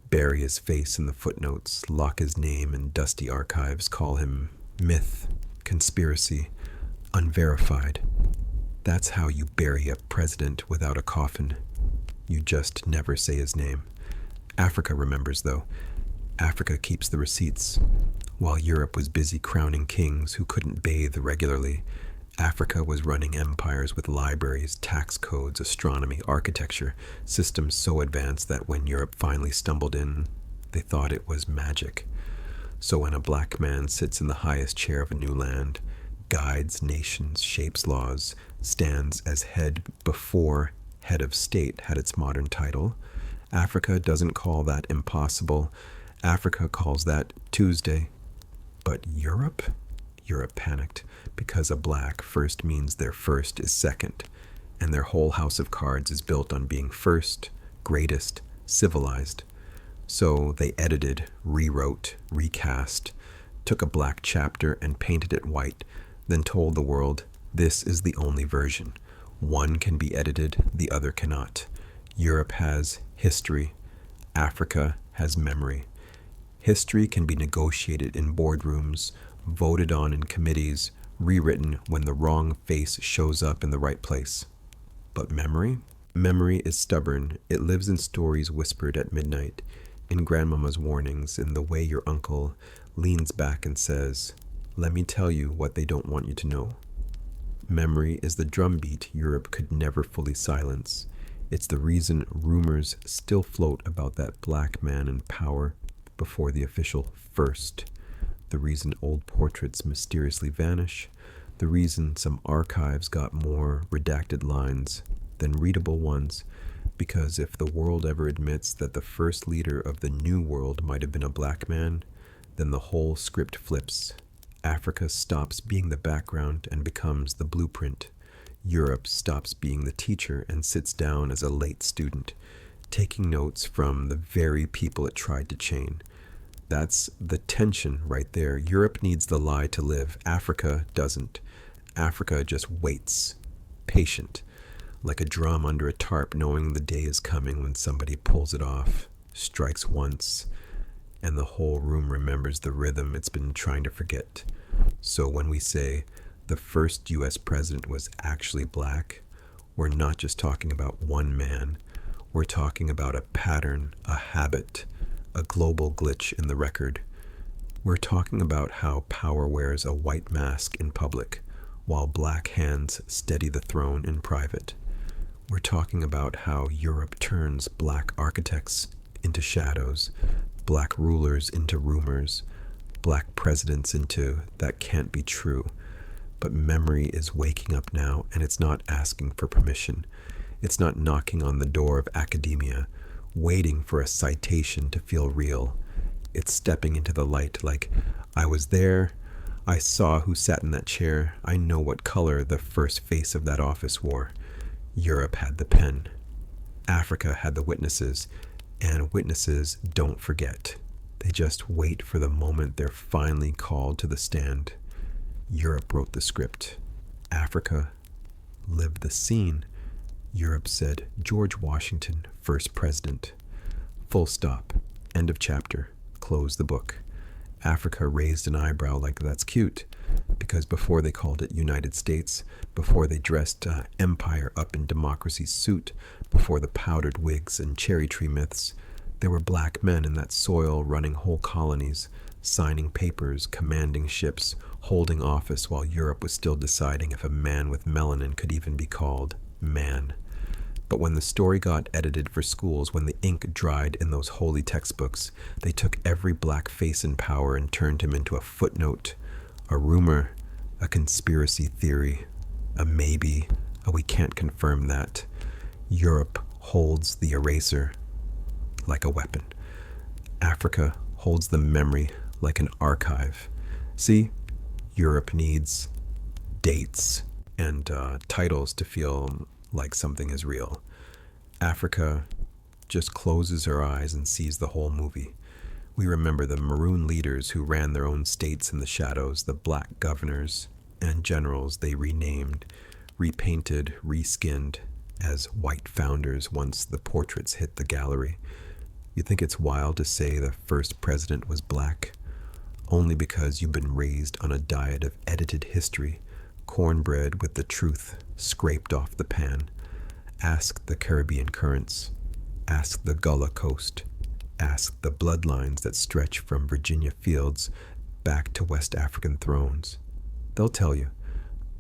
Bury his face in the footnotes, lock his name in dusty archives, call him myth, conspiracy, unverified. That's how you bury a president without a coffin. You just never say his name. Africa remembers, though. Africa keeps the receipts. While Europe was busy crowning kings who couldn't bathe regularly, Africa was running empires with libraries, tax codes, astronomy, architecture, systems so advanced that when Europe finally stumbled in, they thought it was magic. So when a black man sits in the highest chair of a new land, guides nations, shapes laws, stands as head before head of state had its modern title, Africa doesn't call that impossible. Africa calls that Tuesday. But Europe? Europe panicked, because a black first means their first is second, and their whole house of cards is built on being first, greatest, civilized. So they edited, rewrote, recast, took a black chapter and painted it white, then told the world, this is the only version. One can be edited, the other cannot. Europe has history. Africa has memory. History can be negotiated in boardrooms, voted on in committees, rewritten when the wrong face shows up in the right place. But memory? Memory is stubborn. It lives in stories whispered at midnight, in grandmama's warnings, in the way your uncle leans back and says, "Let me tell you what they don't want you to know." Memory is the drumbeat Europe could never fully silence. It's the reason rumors still float about that black man in power before the official first. The reason old portraits mysteriously vanish. The reason some archives got more redacted lines than readable ones. Because if the world ever admits that the first leader of the new world might have been a black man, then the whole script flips. Africa stops being the background and becomes the blueprint. Europe stops being the teacher and sits down as a late student, taking notes from the very people it tried to chain. That's the tension right there. Europe needs the lie to live. Africa doesn't. Africa just waits, patient, like a drum under a tarp, knowing the day is coming when somebody pulls it off, strikes once, and the whole room remembers the rhythm it's been trying to forget. So when we say the first U.S. president was actually black, we're not just talking about one man. We're talking about a pattern, a habit, a global glitch in the record. We're talking about how power wears a white mask in public, while black hands steady the throne in private. We're talking about how Europe turns black architects into shadows, black rulers into rumors, black presidents into that can't be true. But memory is waking up now, and it's not asking for permission. It's not knocking on the door of academia, waiting for a citation to feel real. It's stepping into the light like, I was there, I saw who sat in that chair, I know what color the first face of that office wore. Europe had the pen. Africa had the witnesses, and witnesses don't forget. They just wait for the moment they're finally called to the stand. Europe wrote the script. Africa lived the scene. Europe said, George Washington, first president. Full stop. End of chapter. Close the book. Africa raised an eyebrow like that's cute, because before they called it United States, before they dressed empire up in democracy's suit, before the powdered wigs and cherry tree myths, there were black men in that soil running whole colonies, signing papers, commanding ships, holding office while Europe was still deciding if a man with melanin could even be called man. But when the story got edited for schools, when the ink dried in those holy textbooks, they took every black face in power and turned him into a footnote, a rumor, a conspiracy theory, a maybe, a we can't confirm that. Europe holds the eraser like a weapon. Africa holds the memory like an archive. See, Europe needs dates and titles to feel like something is real. Africa just closes her eyes and sees the whole movie. We remember the maroon leaders who ran their own states in the shadows, the black governors and generals they renamed, repainted, reskinned as white founders once the portraits hit the gallery. You think it's wild to say the first president was black? Only because you've been raised on a diet of edited history, cornbread with the truth scraped off the pan. Ask the Caribbean currents. Ask the Gullah Coast. Ask the bloodlines that stretch from Virginia fields back to West African thrones. They'll tell you,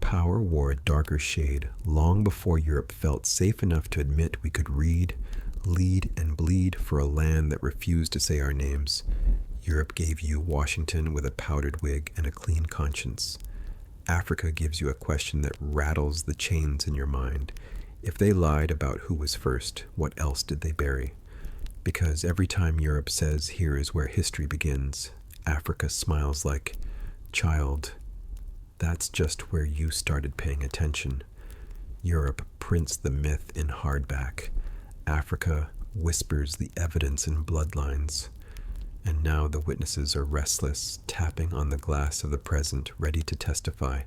power wore a darker shade long before Europe felt safe enough to admit we could read, lead, and bleed for a land that refused to say our names. Europe gave you Washington with a powdered wig and a clean conscience. Africa gives you a question that rattles the chains in your mind. If they lied about who was first, what else did they bury? Because every time Europe says, here is where history begins, Africa smiles like, child, that's just where you started paying attention. Europe prints the myth in hardback. Africa whispers the evidence in bloodlines. And now the witnesses are restless, tapping on the glass of the present, ready to testify.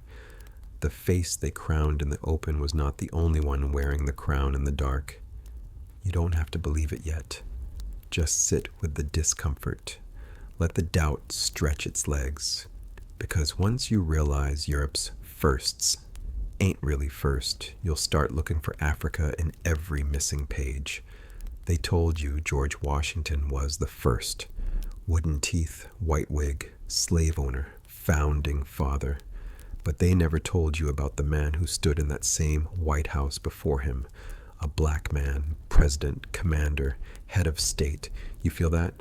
The face they crowned in the open was not the only one wearing the crown in the dark. You don't have to believe it yet. Just sit with the discomfort. Let the doubt stretch its legs. Because once you realize Europe's firsts ain't really first, you'll start looking for Africa in every missing page. They told you George Washington was the first. Wooden teeth, white wig, slave owner, founding father. But they never told you about the man who stood in that same White House before him. A black man, president, commander, head of state. You feel that?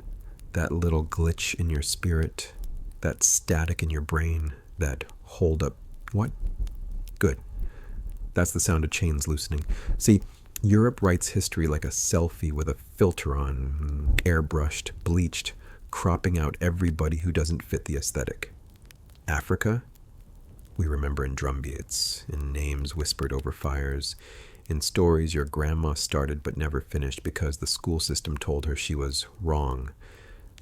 That little glitch in your spirit? That static in your brain? That hold up? What? Good. That's the sound of chains loosening. See, Europe writes history like a selfie with a filter on, airbrushed, bleached, cropping out everybody who doesn't fit the aesthetic. Africa? We remember in drumbeats, in names whispered over fires, in stories your grandma started but never finished because the school system told her she was wrong.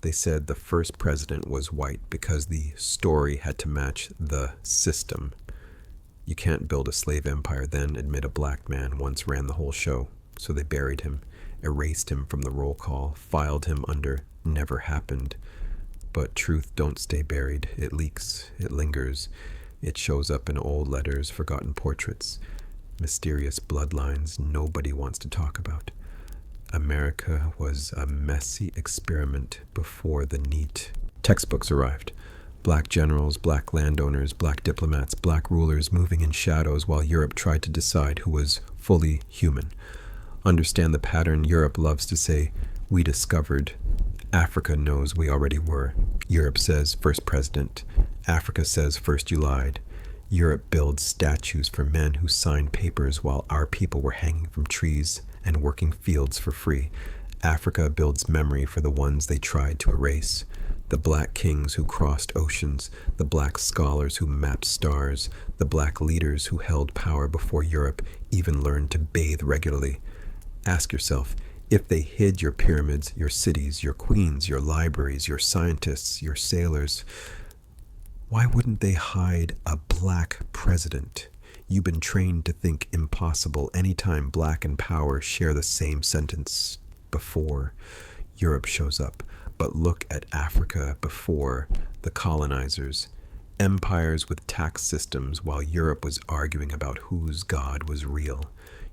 They said the first president was white because the story had to match the system. You can't build a slave empire, then admit a black man once ran the whole show. So they buried him, erased him from the roll call, filed him under never happened. But truth don't stay buried. It leaks. It lingers. It shows up in old letters, forgotten portraits, mysterious bloodlines nobody wants to talk about. America was a messy experiment before the neat textbooks arrived. Black generals, black landowners, black diplomats, black rulers moving in shadows while Europe tried to decide who was fully human. Understand the pattern. Europe loves to say, we discovered. Africa knows we already were. Europe says, first president. Africa says, first you lied. Europe builds statues for men who signed papers while our people were hanging from trees and working fields for free. Africa builds memory for the ones they tried to erase. The black kings who crossed oceans, the black scholars who mapped stars, the black leaders who held power before Europe even learned to bathe regularly. Ask yourself, if they hid your pyramids, your cities, your queens, your libraries, your scientists, your sailors, why wouldn't they hide a black president? You've been trained to think impossible anytime black and power share the same sentence before Europe shows up. But look at Africa before the colonizers. Empires with tax systems while Europe was arguing about whose God was real.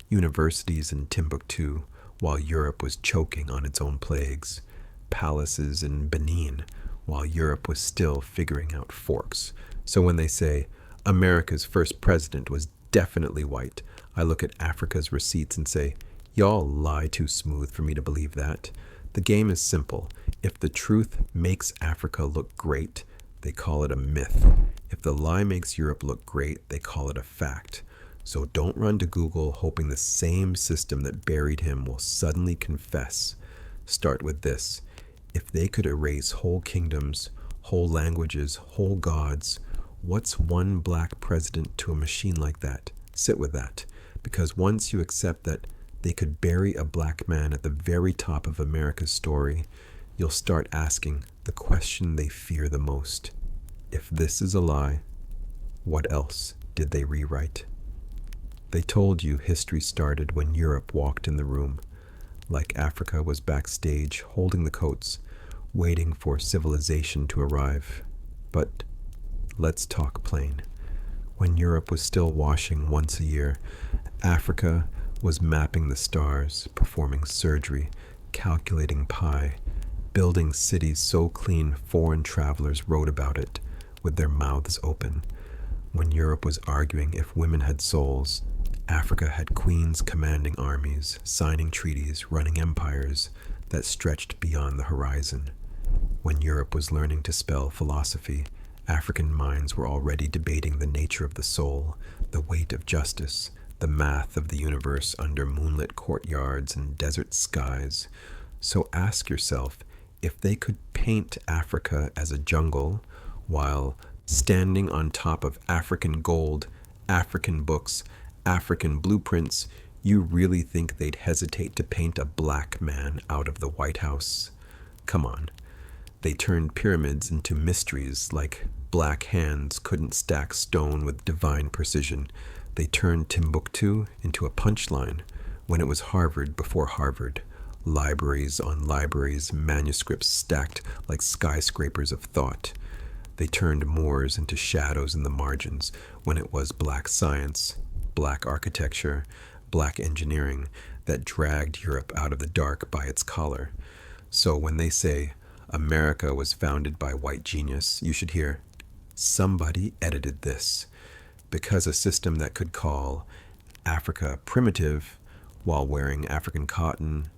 Universities in Timbuktu while Europe was choking on its own plagues. Palaces in Benin while Europe was still figuring out forks. So when they say, America's first president was definitely white, I look at Africa's receipts and say, y'all lie too smooth for me to believe that. The game is simple. If the truth makes Africa look great, they call it a myth. If the lie makes Europe look great, they call it a fact. So don't run to Google hoping the same system that buried him will suddenly confess. Start with this. If they could erase whole kingdoms, whole languages, whole gods, what's one black president to a machine like that? Sit with that. Because once you accept that they could bury a black man at the very top of America's story, you'll start asking the question they fear the most. If this is a lie, what else did they rewrite? They told you history started when Europe walked in the room, like Africa was backstage holding the coats, waiting for civilization to arrive. But let's talk plain. When Europe was still washing once a year, Africa was mapping the stars, performing surgery, calculating pi, building cities so clean foreign travelers wrote about it with their mouths open. When Europe was arguing if women had souls, Africa had queens commanding armies, signing treaties, running empires that stretched beyond the horizon. When Europe was learning to spell philosophy, African minds were already debating the nature of the soul, the weight of justice, the math of the universe under moonlit courtyards and desert skies. So ask yourself, if they could paint Africa as a jungle while standing on top of African gold, African books, African blueprints, you really think they'd hesitate to paint a black man out of the White House? Come on. They turned pyramids into mysteries like black hands couldn't stack stone with divine precision. They turned Timbuktu into a punchline when it was Harvard before Harvard. Libraries on libraries, manuscripts stacked like skyscrapers of thought. They turned Moors into shadows in the margins when it was black science, black architecture, black engineering that dragged Europe out of the dark by its collar. So when they say America was founded by white genius, you should hear, somebody edited this, because a system that could call Africa primitive while wearing African cotton,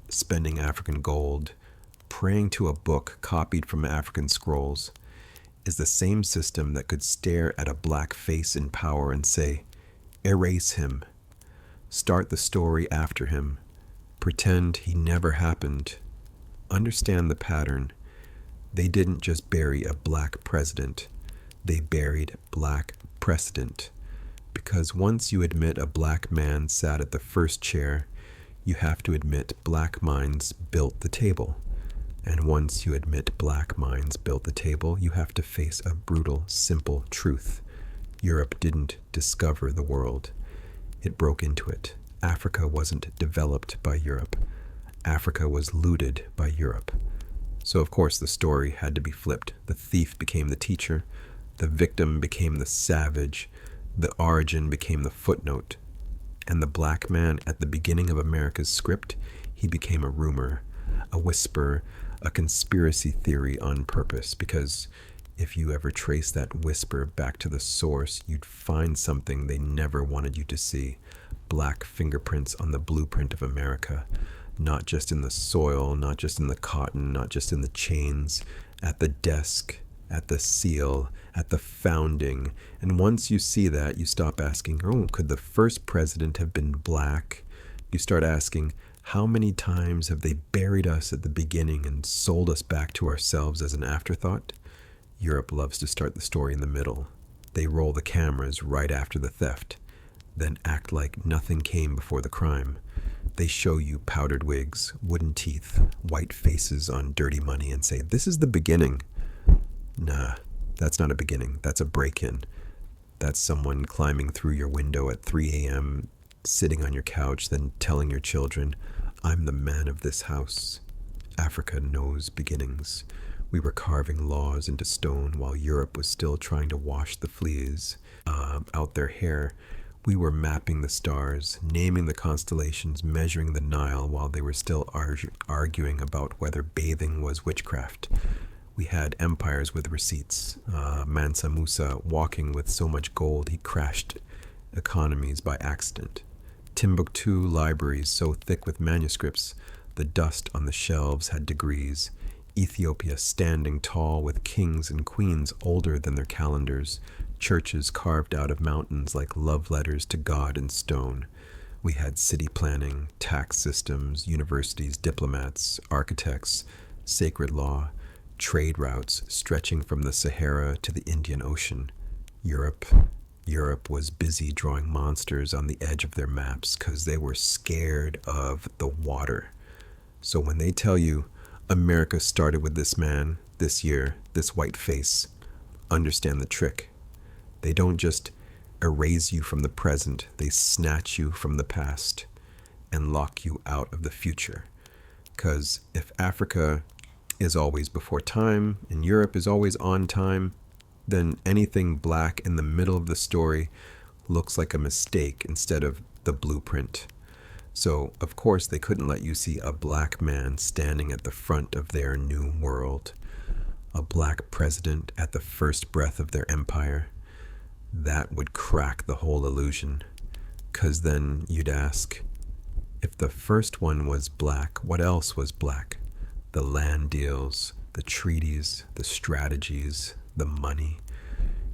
spending African gold, praying to a book copied from African scrolls, is the same system that could stare at a black face in power and say, erase him, start the story after him, pretend he never happened. Understand the pattern. They didn't just bury a black president, they buried black precedent. Because once you admit a black man sat at the first chair, you have to admit black minds built the table. And once you admit black minds built the table, you have to face a brutal, simple truth. Europe didn't discover the world. It broke into it. Africa wasn't developed by Europe. Africa was looted by Europe. So of course the story had to be flipped. The thief became the teacher. The victim became the savage. The origin became the footnote. And the black man at the beginning of America's script, he became a rumor, a whisper, a conspiracy theory on purpose. Because if you ever trace that whisper back to the source, you'd find something they never wanted you to see. Black fingerprints on the blueprint of America. Not just in the soil, not just in the cotton, not just in the chains, at the desk, at the seal, at the founding. And once you see that, you stop asking, oh, could the first president have been black? You start asking, how many times have they buried us at the beginning and sold us back to ourselves as an afterthought? Europe loves to start the story in the middle. They roll the cameras right after the theft, then act like nothing came before the crime. They show you powdered wigs, wooden teeth, white faces on dirty money and say, this is the beginning. Nah, that's not a beginning. That's a break-in. That's someone climbing through your window at 3 a.m., sitting on your couch, then telling your children, I'm the man of this house. Africa knows beginnings. We were carving laws into stone while Europe was still trying to wash the fleas out their hair. We were mapping the stars, naming the constellations, measuring the Nile while they were still arguing about whether bathing was witchcraft. We had empires with receipts. Mansa Musa walking with so much gold he crashed economies by accident. Timbuktu libraries so thick with manuscripts, the dust on the shelves had degrees. Ethiopia standing tall with kings and queens older than their calendars. Churches carved out of mountains like love letters to God in stone. We had city planning, tax systems, universities, diplomats, architects, sacred law, trade routes stretching from the Sahara to the Indian Ocean. Europe was busy drawing monsters on the edge of their maps because they were scared of the water. So when they tell you America started with this man, this year, this white face, understand the trick. They don't just erase you from the present, they snatch you from the past and lock you out of the future. Because if Africa is always before time and Europe is always on time, then anything black in the middle of the story looks like a mistake instead of the blueprint. So, of course, they couldn't let you see a black man standing at the front of their new world, a black president at the first breath of their empire. That would crack the whole illusion, 'cause then you'd ask, if the first one was black, what else was black? The land deals, the treaties, the strategies, the money.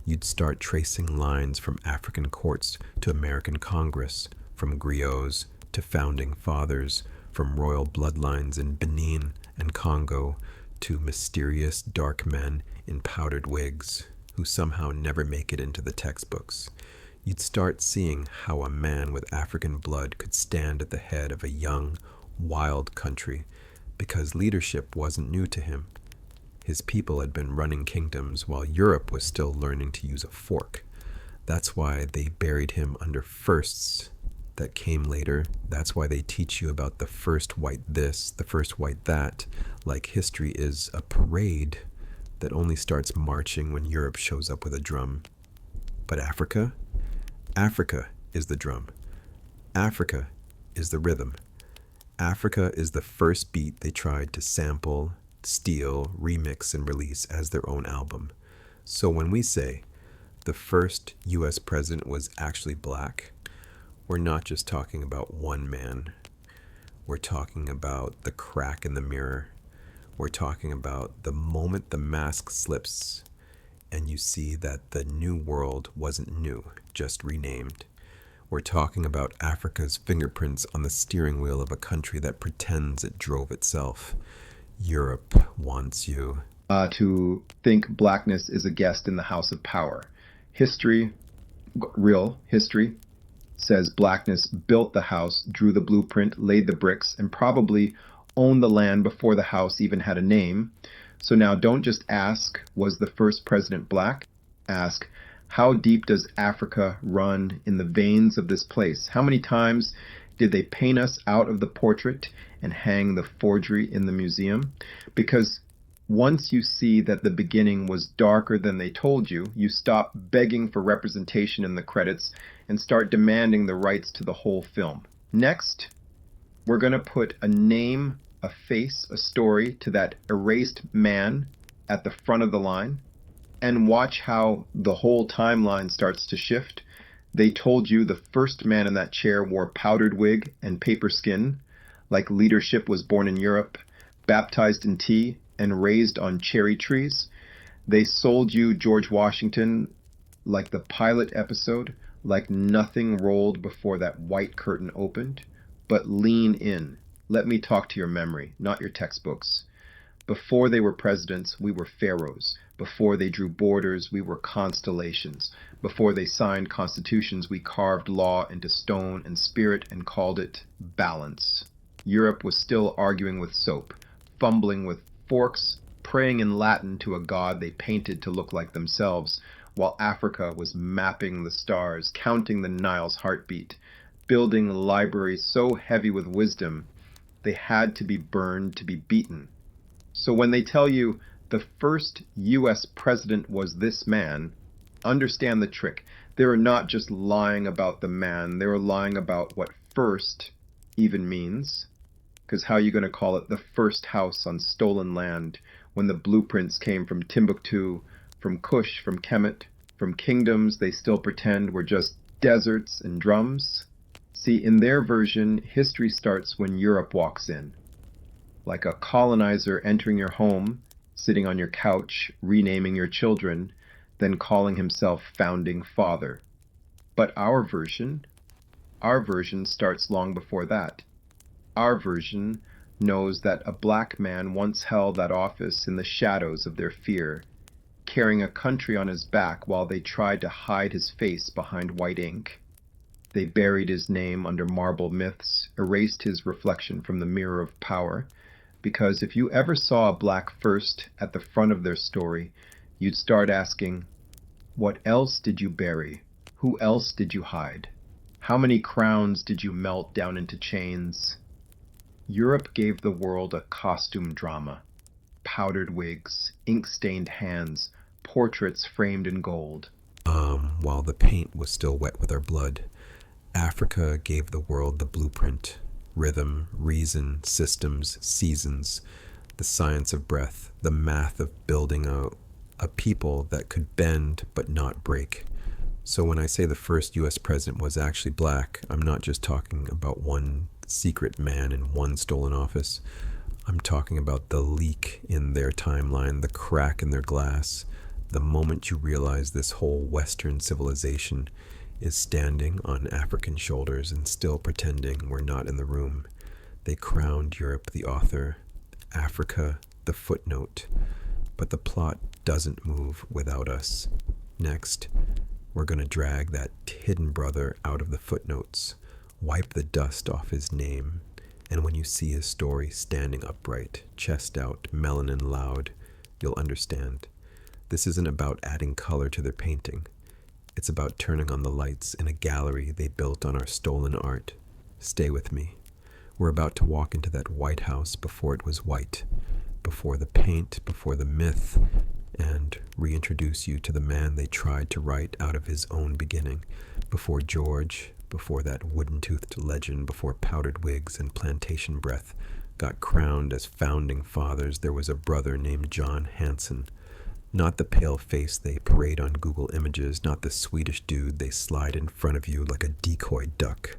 You'd start tracing lines from African courts to American Congress, from griots to founding fathers, from royal bloodlines in Benin and Congo to mysterious dark men in powdered wigs who somehow never make it into the textbooks. You'd start seeing how a man with African blood could stand at the head of a young, wild country because leadership wasn't new to him. His people had been running kingdoms while Europe was still learning to use a fork. That's why they buried him under firsts that came later. That's why they teach you about the first white this, the first white that, like history is a parade that only starts marching when Europe shows up with a drum. But Africa? Africa is the drum. Africa is the rhythm. Africa is the first beat they tried to sample, steal, remix, and release as their own album. So when we say the first US president was actually black, we're not just talking about one man. We're talking about the crack in the mirror. We're talking about the moment the mask slips and you see that the new world wasn't new, just renamed. We're talking about Africa's fingerprints on the steering wheel of a country that pretends it drove itself. Europe wants you
to think blackness is a guest in the house of power. History, real history, says blackness built the house, drew the blueprint, laid the bricks, and probably owned the land before the house even had a name. So now don't just ask, was the first president black? Ask, how deep does Africa run in the veins of this place? How many times did they paint us out of the portrait and hang the forgery in the museum? Because once you see that the beginning was darker than they told you, you stop begging for representation in the credits and start demanding the rights to the whole film. Next, we're going to put a name, a face, a story to that erased man at the front of the line and watch how the whole timeline starts to shift. They told you the first man in that chair wore powdered wig and paper skin, like leadership was born in Europe, baptized in tea, and raised on cherry trees. They sold you George Washington like the pilot episode, like nothing rolled before that white curtain opened. But lean in. Let me talk to your memory, not your textbooks. Before they were presidents, we were pharaohs. Before they drew borders, we were constellations. Before they signed constitutions, we carved law into stone and spirit and called it balance. Europe was still arguing with soap, fumbling with forks, praying in Latin to a god they painted to look like themselves, while Africa was mapping the stars, counting the Nile's heartbeat, building libraries so heavy with wisdom, they had to be burned to be beaten. So when they tell you the first US president was this man, understand the trick. They were not just lying about the man, they were lying about what first even means. Because how are you going to call it the first house on stolen land when the blueprints came from Timbuktu, from Kush, from Kemet, from kingdoms they still pretend were just deserts and drums? See, in their version, history starts when Europe walks in. Like a colonizer entering your home, sitting on your couch, renaming your children, then calling himself founding father. But our version starts long before that. Our version knows that a black man once held that office in the shadows of their fear, carrying a country on his back while they tried to hide his face behind white ink. They buried his name under marble myths, erased his reflection from the mirror of power, because if you ever saw a black first at the front of their story, you'd start asking, what else did you bury? Who else did you hide? How many crowns did you melt down into chains? Europe gave the world a costume drama. Powdered wigs, ink-stained hands, portraits framed in gold.
While the paint was still wet with our blood, Africa gave the world the blueprint, rhythm, reason, systems, seasons, the science of breath, the math of building a people that could bend but not break. So when I say the first US president was actually black, I'm not just talking about one secret man in one stolen office. I'm talking about the leak in their timeline, the crack in their glass, the moment you realize this whole Western civilization is standing on African shoulders and still pretending we're not in the room. They crowned Europe the author, Africa the footnote, but the plot doesn't move without us. Next, we're going to drag that hidden brother out of the footnotes, wipe the dust off his name, and when you see his story standing upright, chest out, melanin loud, you'll understand. This isn't about adding color to their painting. It's about turning on the lights in a gallery they built on our stolen art. Stay with me. We're about to walk into that White House before it was white, before the paint, before the myth, and reintroduce you to the man they tried to write out of his own beginning, before George, before that wooden-toothed legend, before powdered wigs and plantation breath got crowned as founding fathers. There was a brother named John Hanson. Not the pale face they parade on Google Images, not the Swedish dude they slide in front of you like a decoy duck.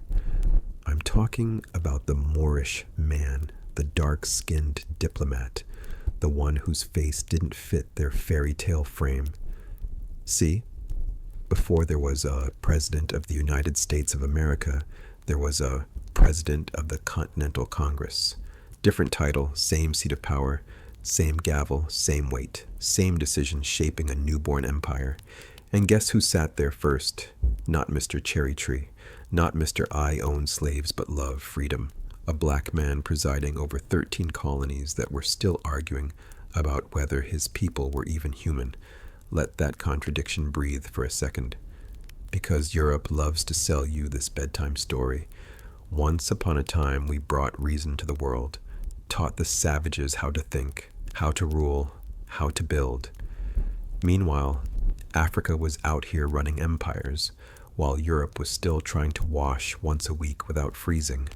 I'm talking about the Moorish man, the dark-skinned diplomat, the one whose face didn't fit their fairy tale frame. See, before there was a president of the United States of America, there was a president of the Continental Congress. Different title, same seat of power, same gavel, same weight, same decision shaping a newborn empire. And guess who sat there first? Not Mr. Cherry Tree, not Mr. I own slaves but love freedom. A black man presiding over 13 colonies that were still arguing about whether his people were even human. Let that contradiction breathe for a second. Because Europe loves to sell you this bedtime story. Once upon a time we brought reason to the world, taught the savages how to think, how to rule, how to build. Meanwhile, Africa was out here running empires, while Europe was still trying to wash once a week without freezing.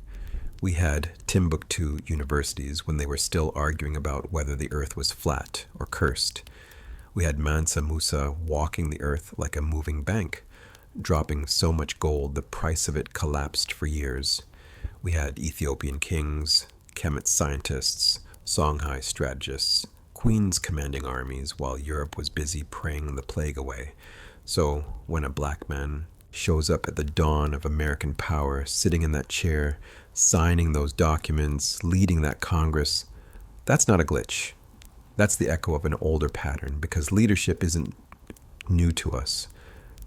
We had Timbuktu universities when they were still arguing about whether the earth was flat or cursed. We had Mansa Musa walking the earth like a moving bank, dropping so much gold the price of it collapsed for years. We had Ethiopian kings, Kemet scientists, Songhai strategists, queens commanding armies while Europe was busy praying the plague away. So when a black man shows up at the dawn of American power, sitting in that chair, signing those documents, leading that Congress, that's not a glitch. That's the echo of an older pattern, because leadership isn't new to us.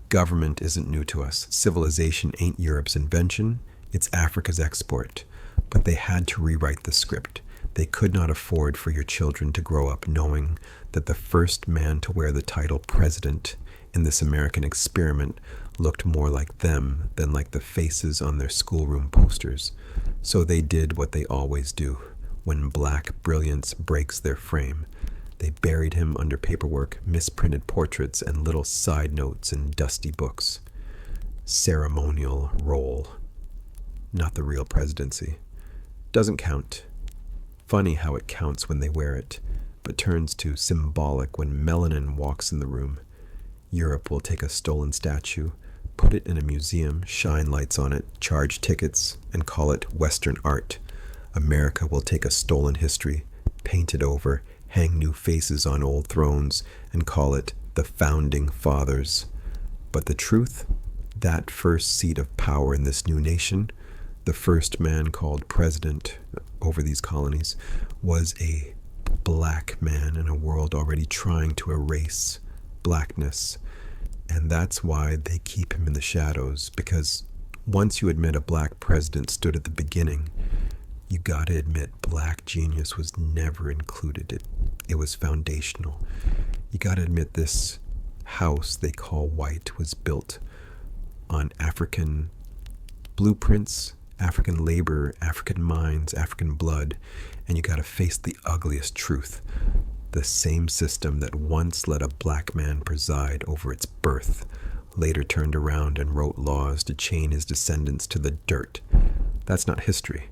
Government isn't new to us. Civilization ain't Europe's invention, it's Africa's export. But they had to rewrite the script. They could not afford for your children to grow up knowing that the first man to wear the title president in this American experiment looked more like them than like the faces on their schoolroom posters. So they did what they always do. When black brilliance breaks their frame, they buried him under paperwork, misprinted portraits, and little side notes in dusty books. Ceremonial role. Not the real presidency. Doesn't count. Funny how it counts when they wear it, but turns to symbolic when melanin walks in the room. Europe will take a stolen statue, put it in a museum, shine lights on it, charge tickets, and call it Western art. America will take a stolen history, paint it over, hang new faces on old thrones, and call it the Founding Fathers. But the truth? That first seat of power in this new nation, the first man called president over these colonies, was a black man in a world already trying to erase blackness. And that's why they keep him in the shadows, because once you admit a black president stood at the beginning, you gotta admit black genius was never included. It was foundational. You gotta admit this house they call white was built on African blueprints, African labor, African minds, African blood, and you gotta face the ugliest truth. The same system that once let a black man preside over its birth later turned around and wrote laws to chain his descendants to the dirt. That's not history.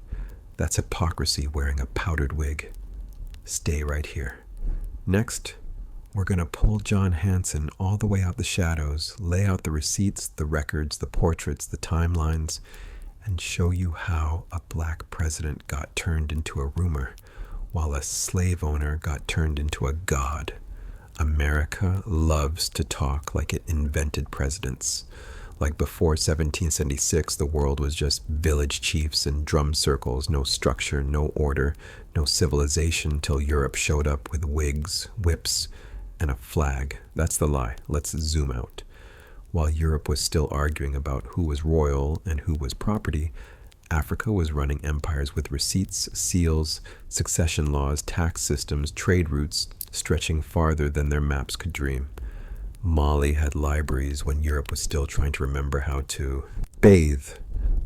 That's hypocrisy wearing a powdered wig. Stay right here. Next, we're going to pull John Hanson all the way out the shadows, lay out the receipts, the records, the portraits, the timelines, and show you how a black president got turned into a rumor, while a slave owner got turned into a god. America loves to talk like it invented presidents. Like before 1776, the world was just village chiefs and drum circles, no structure, no order, no civilization, till Europe showed up with wigs, whips, and a flag. That's the lie. Let's zoom out. While Europe was still arguing about who was royal and who was property, Africa was running empires with receipts, seals, succession laws, tax systems, trade routes stretching farther than their maps could dream. Mali had libraries when Europe was still trying to remember how to bathe.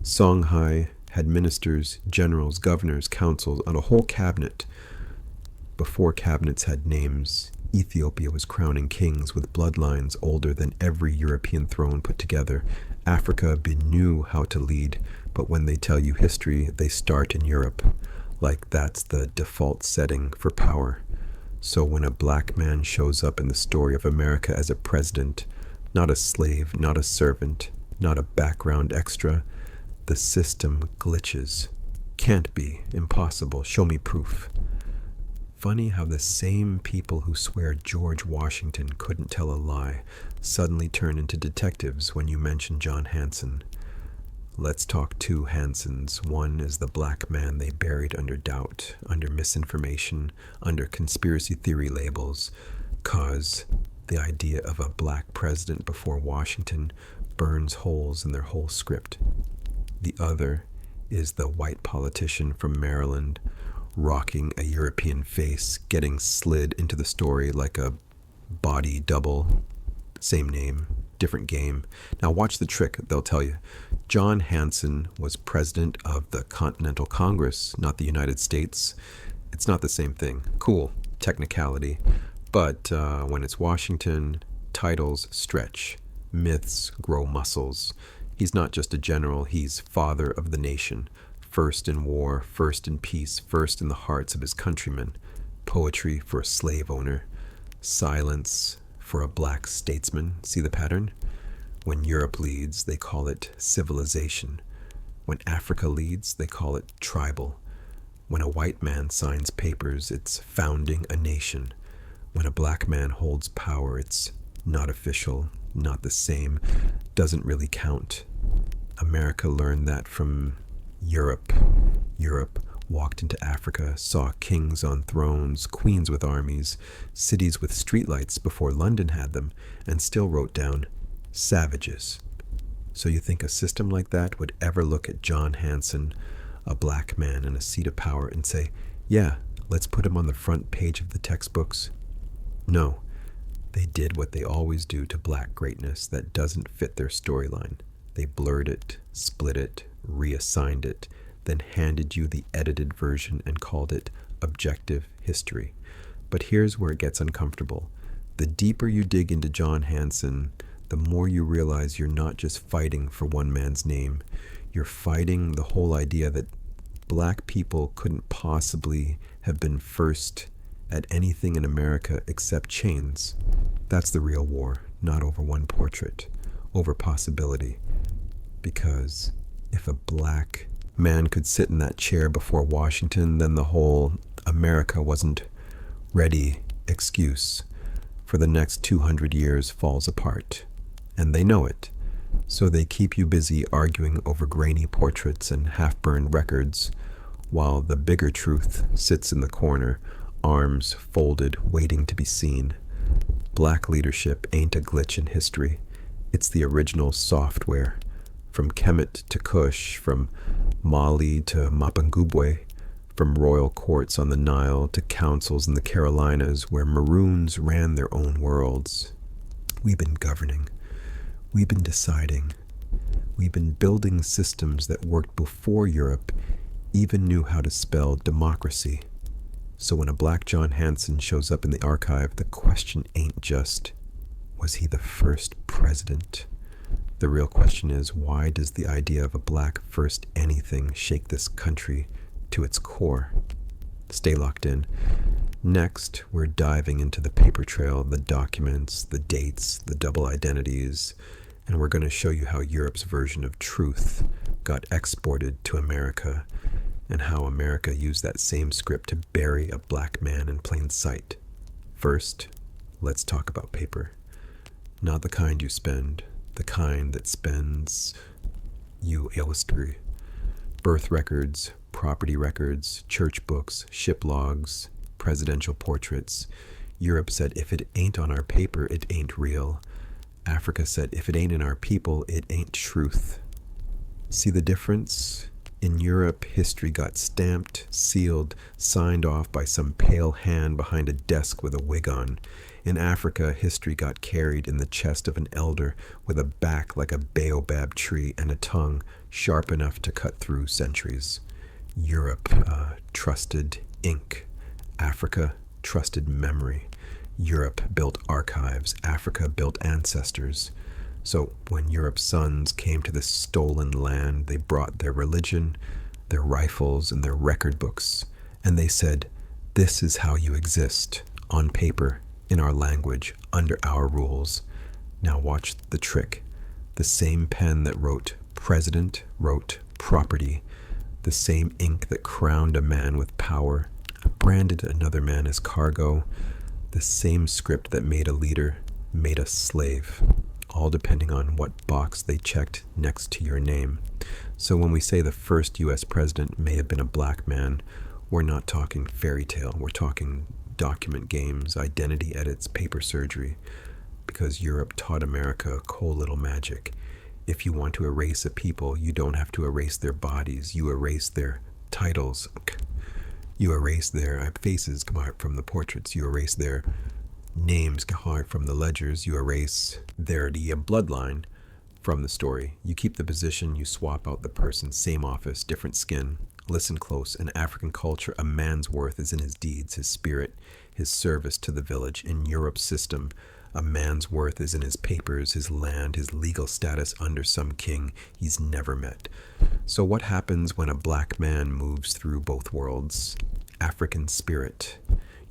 Songhai had ministers, generals, governors, councils, and a whole cabinet. Before cabinets had names, Ethiopia was crowning kings with bloodlines older than every European throne put together. Africa knew how to lead, but when they tell you history, they start in Europe. Like that's the default setting for power. So when a black man shows up in the story of America as a president, not a slave, not a servant, not a background extra, the system glitches. Can't be. Impossible. Show me proof. Funny how the same people who swear George Washington couldn't tell a lie suddenly turn into detectives when you mention John Hanson. Let's talk two Hansons. One is the black man they buried under doubt, under misinformation, under conspiracy theory labels, cause the idea of a black president before Washington burns holes in their whole script. The other is the white politician from Maryland, rocking a European face, getting slid into the story like a body double. Same name, different game. Now watch the trick, they'll tell you. John Hanson was president of the Continental Congress, not the United States. It's not the same thing. Cool, technicality. But when it's Washington, titles stretch. Myths grow muscles. He's not just a general, he's father of the nation. First in war, first in peace, first in the hearts of his countrymen. Poetry for a slave owner. Silence for a black statesman. See the pattern? When Europe leads, they call it civilization. When Africa leads, they call it tribal. When a white man signs papers, it's founding a nation. When a black man holds power, it's not official, not the same, doesn't really count. America learned that from Europe. Europe walked into Africa, saw kings on thrones, queens with armies, cities with streetlights before London had them, and still wrote down savages. So you think a system like that would ever look at John Hanson, a black man in a seat of power, and say, yeah, let's put him on the front page of the textbooks? No. They did what they always do to black greatness that doesn't fit their storyline. They blurred it, split it, reassigned it, then handed you the edited version and called it objective history. But here's where it gets uncomfortable. The deeper you dig into John Hanson, the more you realize you're not just fighting for one man's name. You're fighting the whole idea that black people couldn't possibly have been first at anything in America except chains. That's the real war, not over one portrait, over possibility. Because if a black man could sit in that chair before Washington, then the whole America wasn't ready excuse for the next 200 years falls apart. And they know it. So they keep you busy arguing over grainy portraits and half-burned records, while the bigger truth sits in the corner, arms folded, waiting to be seen. Black leadership ain't a glitch in history. It's the original software. From Kemet to Kush, from Mali to Mapungubwe, from royal courts on the Nile to councils in the Carolinas where Maroons ran their own worlds. We've been governing. We've been deciding. We've been building systems that worked before Europe even knew how to spell democracy. So when a black John Hanson shows up in the archive, the question ain't just, was he the first president? The real question is, why does the idea of a black first anything shake this country to its core? Stay locked in. Next, we're diving into the paper trail, the documents, the dates, the double identities, and we're going to show you how Europe's version of truth got exported to America and how America used that same script to bury a black man in plain sight. First, let's talk about paper. Not the kind you spend, the kind that spends you illustrate. Birth records, property records, church books, ship logs, presidential portraits. Europe said, if it ain't on our paper, it ain't real. Africa said, if it ain't in our people, it ain't truth. See the difference? In Europe, history got stamped, sealed, signed off by some pale hand behind a desk with a wig on. In Africa, history got carried in the chest of an elder with a back like a baobab tree and a tongue sharp enough to cut through centuries. Europe trusted ink. Africa trusted memory. Europe built archives. Africa built ancestors. So when Europe's sons came to this stolen land, they brought their religion, their rifles, and their record books, and they said, this is how you exist, on paper, in our language, under our rules. Now watch the trick. The same pen that wrote president wrote property. The same ink that crowned a man with power branded another man as cargo. The same script that made a leader made a slave, all depending on what box they checked next to your name. So when we say the first U.S. president may have been a black man, we're not talking fairy tale. We're talking document games, identity edits, paper surgery, because Europe taught America cold little magic. If you want to erase a people, you don't have to erase their bodies. You erase their titles. You erase their faces come out from the portraits. You erase their names come out from the ledgers. You erase their bloodline from the story. You keep the position. You swap out the person. Same office, different skin. Listen close. In African culture, a man's worth is in his deeds, his spirit, his service to the village. In Europe's system, a man's worth is in his papers, his land, his legal status under some king he's never met. So what happens when a black man moves through both worlds? African spirit,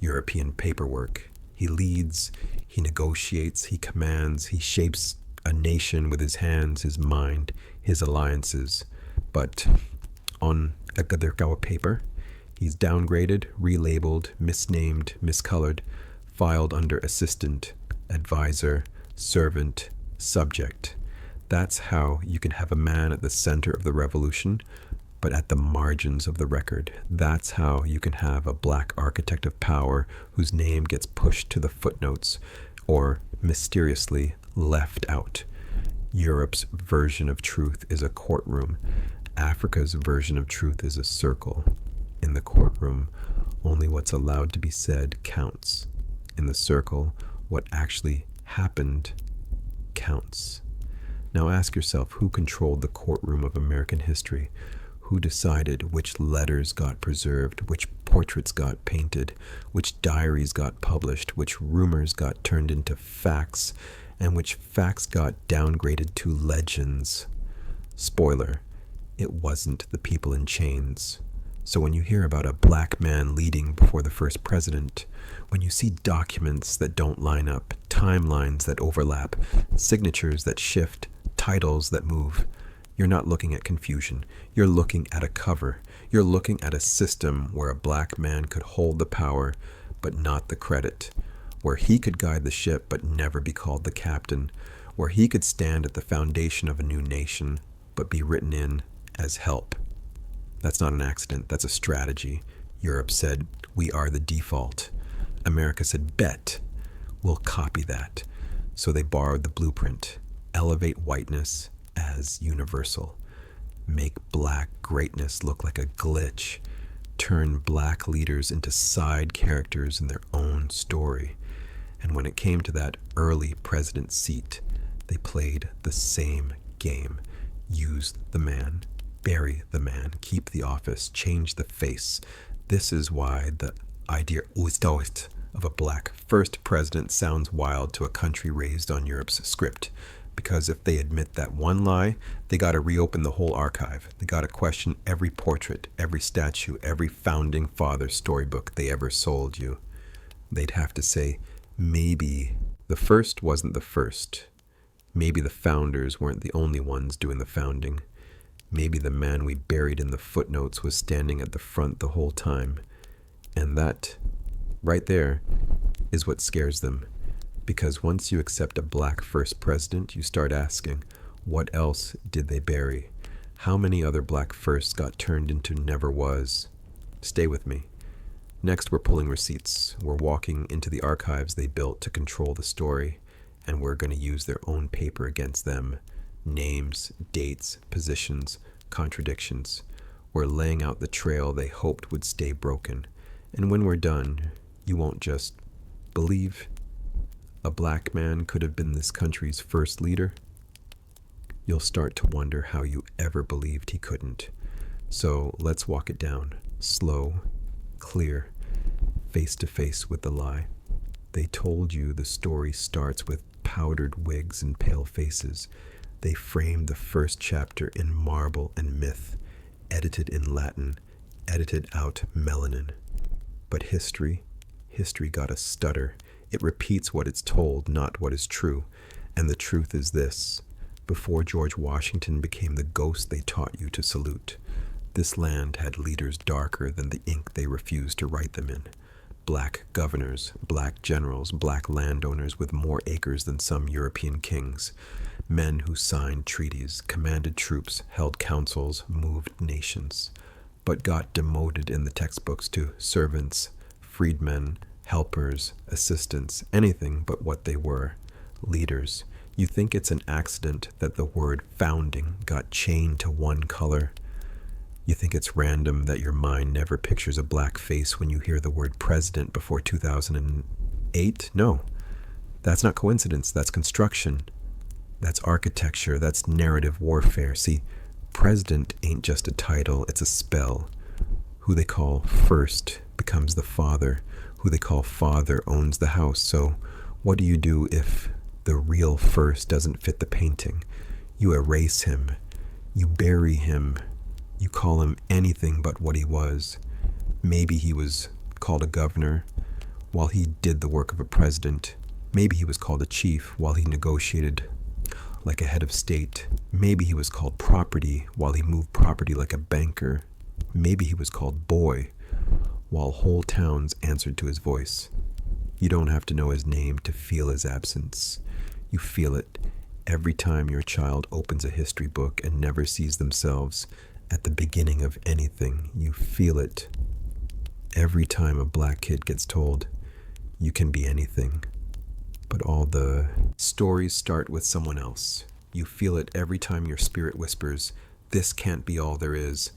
European paperwork. He leads, he negotiates, he commands, he shapes a nation with his hands, his mind, his alliances. But on our paper, he's downgraded, relabeled, misnamed, miscolored, filed under assistant, advisor, servant, subject. That's how you can have a man at the center of the revolution, but at the margins of the record. That's how you can have a black architect of power whose name gets pushed to the footnotes or mysteriously left out. Europe's version of truth is a courtroom. Africa's version of truth is a circle. In the courtroom, only what's allowed to be said counts. In the circle, what actually happened counts. Now ask yourself, who controlled the courtroom of American history? Who decided which letters got preserved, which portraits got painted, which diaries got published, which rumors got turned into facts, and which facts got downgraded to legends? Spoiler, it wasn't the people in chains. So when you hear about a black man leading before the first president, when you see documents that don't line up, timelines that overlap, signatures that shift, titles that move, you're not looking at confusion. You're looking at a cover. You're looking at a system where a black man could hold the power, but not the credit, where he could guide the ship, but never be called the captain, where he could stand at the foundation of a new nation, but be written in as help. That's not an accident. That's a strategy. Europe said, we are the default. America said, bet. We'll copy that. So they borrowed the blueprint. Elevate whiteness as universal. Make black greatness look like a glitch. Turn black leaders into side characters in their own story. And when it came to that early president seat, they played the same game. Use the man, bury the man, keep the office, change the face. This is why the idea of a black first president sounds wild to a country raised on Europe's script. Because if they admit that one lie, they got to reopen the whole archive. They got to question every portrait, every statue, every founding father storybook they ever sold you. They'd have to say, maybe the first wasn't the first. Maybe the founders weren't the only ones doing the founding. Maybe the man we buried in the footnotes was standing at the front the whole time. And that, right there, is what scares them. Because once you accept a black first president, you start asking, what else did they bury? How many other black firsts got turned into never was? Stay with me. Next, we're pulling receipts. We're walking into the archives they built to control the story, and we're going to use their own paper against them. Names, dates, positions, contradictions. We're laying out the trail they hoped would stay broken. And when we're done, you won't just believe a black man could have been this country's first leader. You'll start to wonder how you ever believed he couldn't. So let's walk it down, slow, clear, face to face with the lie. They told you the story starts with powdered wigs and pale faces. They framed the first chapter in marble and myth, edited in Latin, edited out melanin. But history got a stutter. It repeats what it's told, not what is true. And the truth is this. Before George Washington became the ghost they taught you to salute, this land had leaders darker than the ink they refused to write them in. Black governors, black generals, black landowners with more acres than some European kings. Men who signed treaties, commanded troops, held councils, moved nations, but got demoted in the textbooks to servants, freedmen, helpers, assistants, anything but what they were, leaders. You think it's an accident that the word founding got chained to one color? You think it's random that your mind never pictures a black face when you hear the word president before 2008? No, that's not coincidence. That's construction. That's architecture. That's narrative warfare. See, president ain't just a title, it's a spell. Who they call first becomes the father. Who they call father owns the house. So what do you do if the real first doesn't fit the painting? You erase him. You bury him. You call him anything but what he was. Maybe he was called a governor while he did the work of a president. Maybe he was called a chief while he negotiated like a head of state. Maybe he was called property while he moved property like a banker. Maybe he was called boy while whole towns answered to his voice. You don't have to know his name to feel his absence. You feel it every time your child opens a history book and never sees themselves at the beginning of anything. You feel it every time a black kid gets told, you can be anything. But all the stories start with someone else. You feel it every time your spirit whispers, this can't be all there is.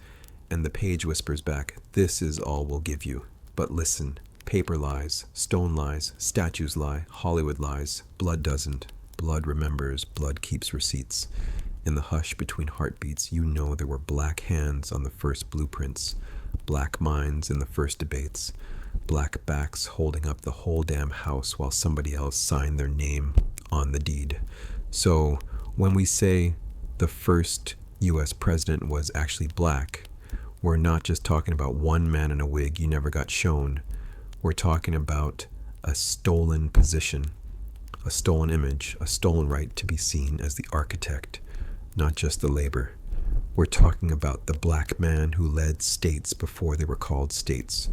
And the page whispers back, this is all we'll give you. But listen, paper lies, stone lies, statues lie, Hollywood lies, blood doesn't. Blood remembers, blood keeps receipts. In the hush between heartbeats, you know there were black hands on the first blueprints, black minds in the first debates, black backs holding up the whole damn house while somebody else signed their name on the deed. So when we say the first U.S. president was actually black, we're not just talking about one man in a wig you never got shown. We're talking about a stolen position, a stolen image, a stolen right to be seen as the architect, not just the labor. We're talking about the black man who led states before they were called states,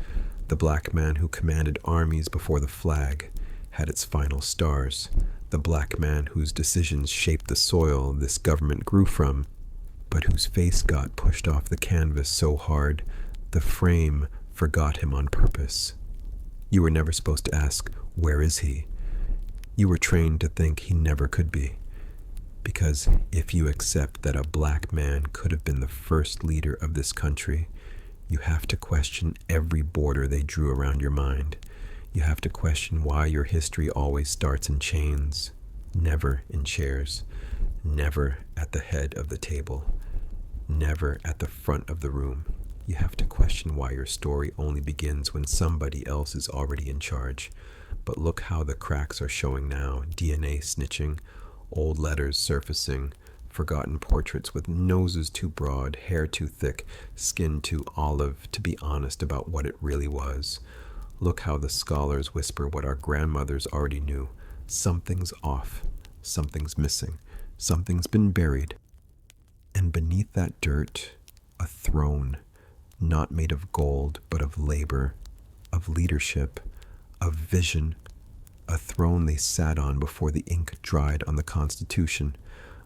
the black man who commanded armies before the flag had its final stars, the black man whose decisions shaped the soil this government grew from, but whose face got pushed off the canvas so hard the frame forgot him on purpose. You were never supposed to ask, where is he? You were trained to think he never could be. Because if you accept that a black man could have been the first leader of this country, you have to question every border they drew around your mind. You have to question why your history always starts in chains, never in chairs, never at the head of the table, never at the front of the room. You have to question why your story only begins when somebody else is already in charge. But look how the cracks are showing now. DNA snitching, old letters surfacing, forgotten portraits with noses too broad, hair too thick, skin too olive to be honest about what it really was. Look how the scholars whisper what our grandmothers already knew. Something's off. Something's missing. Something's been buried. And beneath that dirt, a throne, not made of gold, but of labor, of leadership, of vision, a throne they sat on before the ink dried on the Constitution,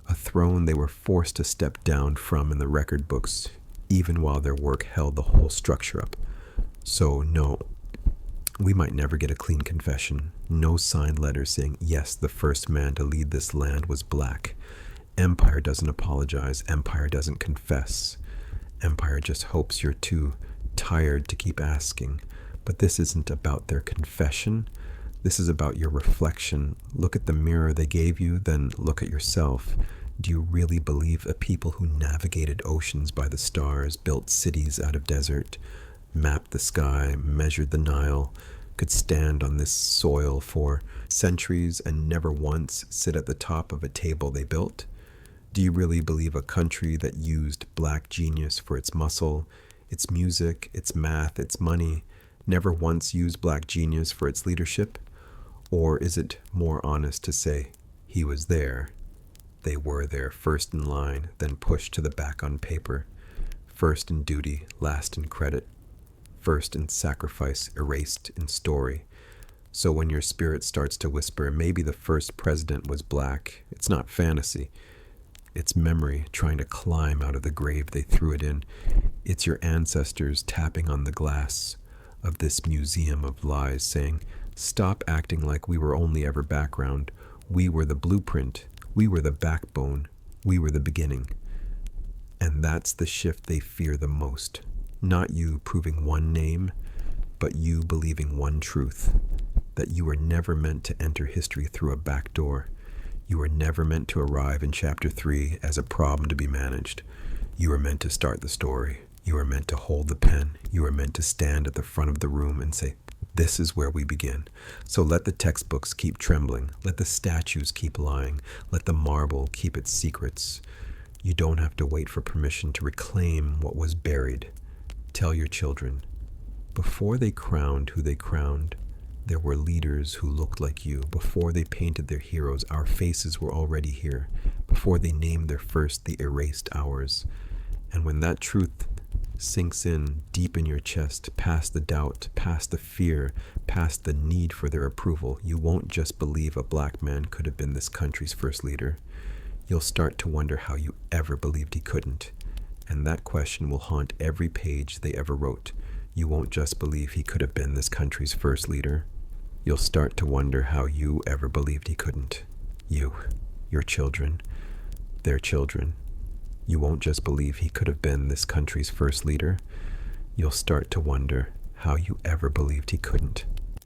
a throne they were forced to step down from in the record books, even while their work held the whole structure up. So, no, we might never get a clean confession, no signed letter saying, yes, the first man to lead this land was black. Empire doesn't apologize, empire doesn't confess. Empire just hopes you're too tired to keep asking. But this isn't about their confession. This is about your reflection. Look at the mirror they gave you, then look at yourself. Do you really believe a people who navigated oceans by the stars, built cities out of desert, mapped the sky, measured the Nile, could stand on this soil for centuries and never once sit at the top of a table they built? Do you really believe a country that used black genius for its muscle, its music, its math, its money, never once used black genius for its leadership? Or is it more honest to say, he was there, they were there, first in line, then pushed to the back on paper, first in duty, last in credit, first in sacrifice, erased in story? So when your spirit starts to whisper, maybe the first president was black, it's not fantasy. It's memory trying to climb out of the grave they threw it in. It's your ancestors tapping on the glass of this museum of lies, saying, stop acting like we were only ever background. We were the blueprint. We were the backbone. We were the beginning. And that's the shift they fear the most. Not you proving one name, but you believing one truth, that you were never meant to enter history through a back door. You were never meant to arrive in chapter 3 as a problem to be managed. You were meant to start the story. You were meant to hold the pen. You were meant to stand at the front of the room and say, this is where we begin. So let the textbooks keep trembling. Let the statues keep lying. Let the marble keep its secrets. You don't have to wait for permission to reclaim what was buried. Tell your children, before they crowned who they crowned, there were leaders who looked like you. Before they painted their heroes, our faces were already here. Before they named their first, they erased ours. And when that truth sinks in deep in your chest, past the doubt, past the fear, past the need for their approval, you won't just believe a black man could have been this country's first leader. You'll start to wonder how you ever believed he couldn't. And that question will haunt every page they ever wrote. You won't just believe he could have been this country's first leader. You'll start to wonder how you ever believed he couldn't. You, your children, their children. You won't just believe he could have been this country's first leader. You'll start to wonder how you ever believed he couldn't.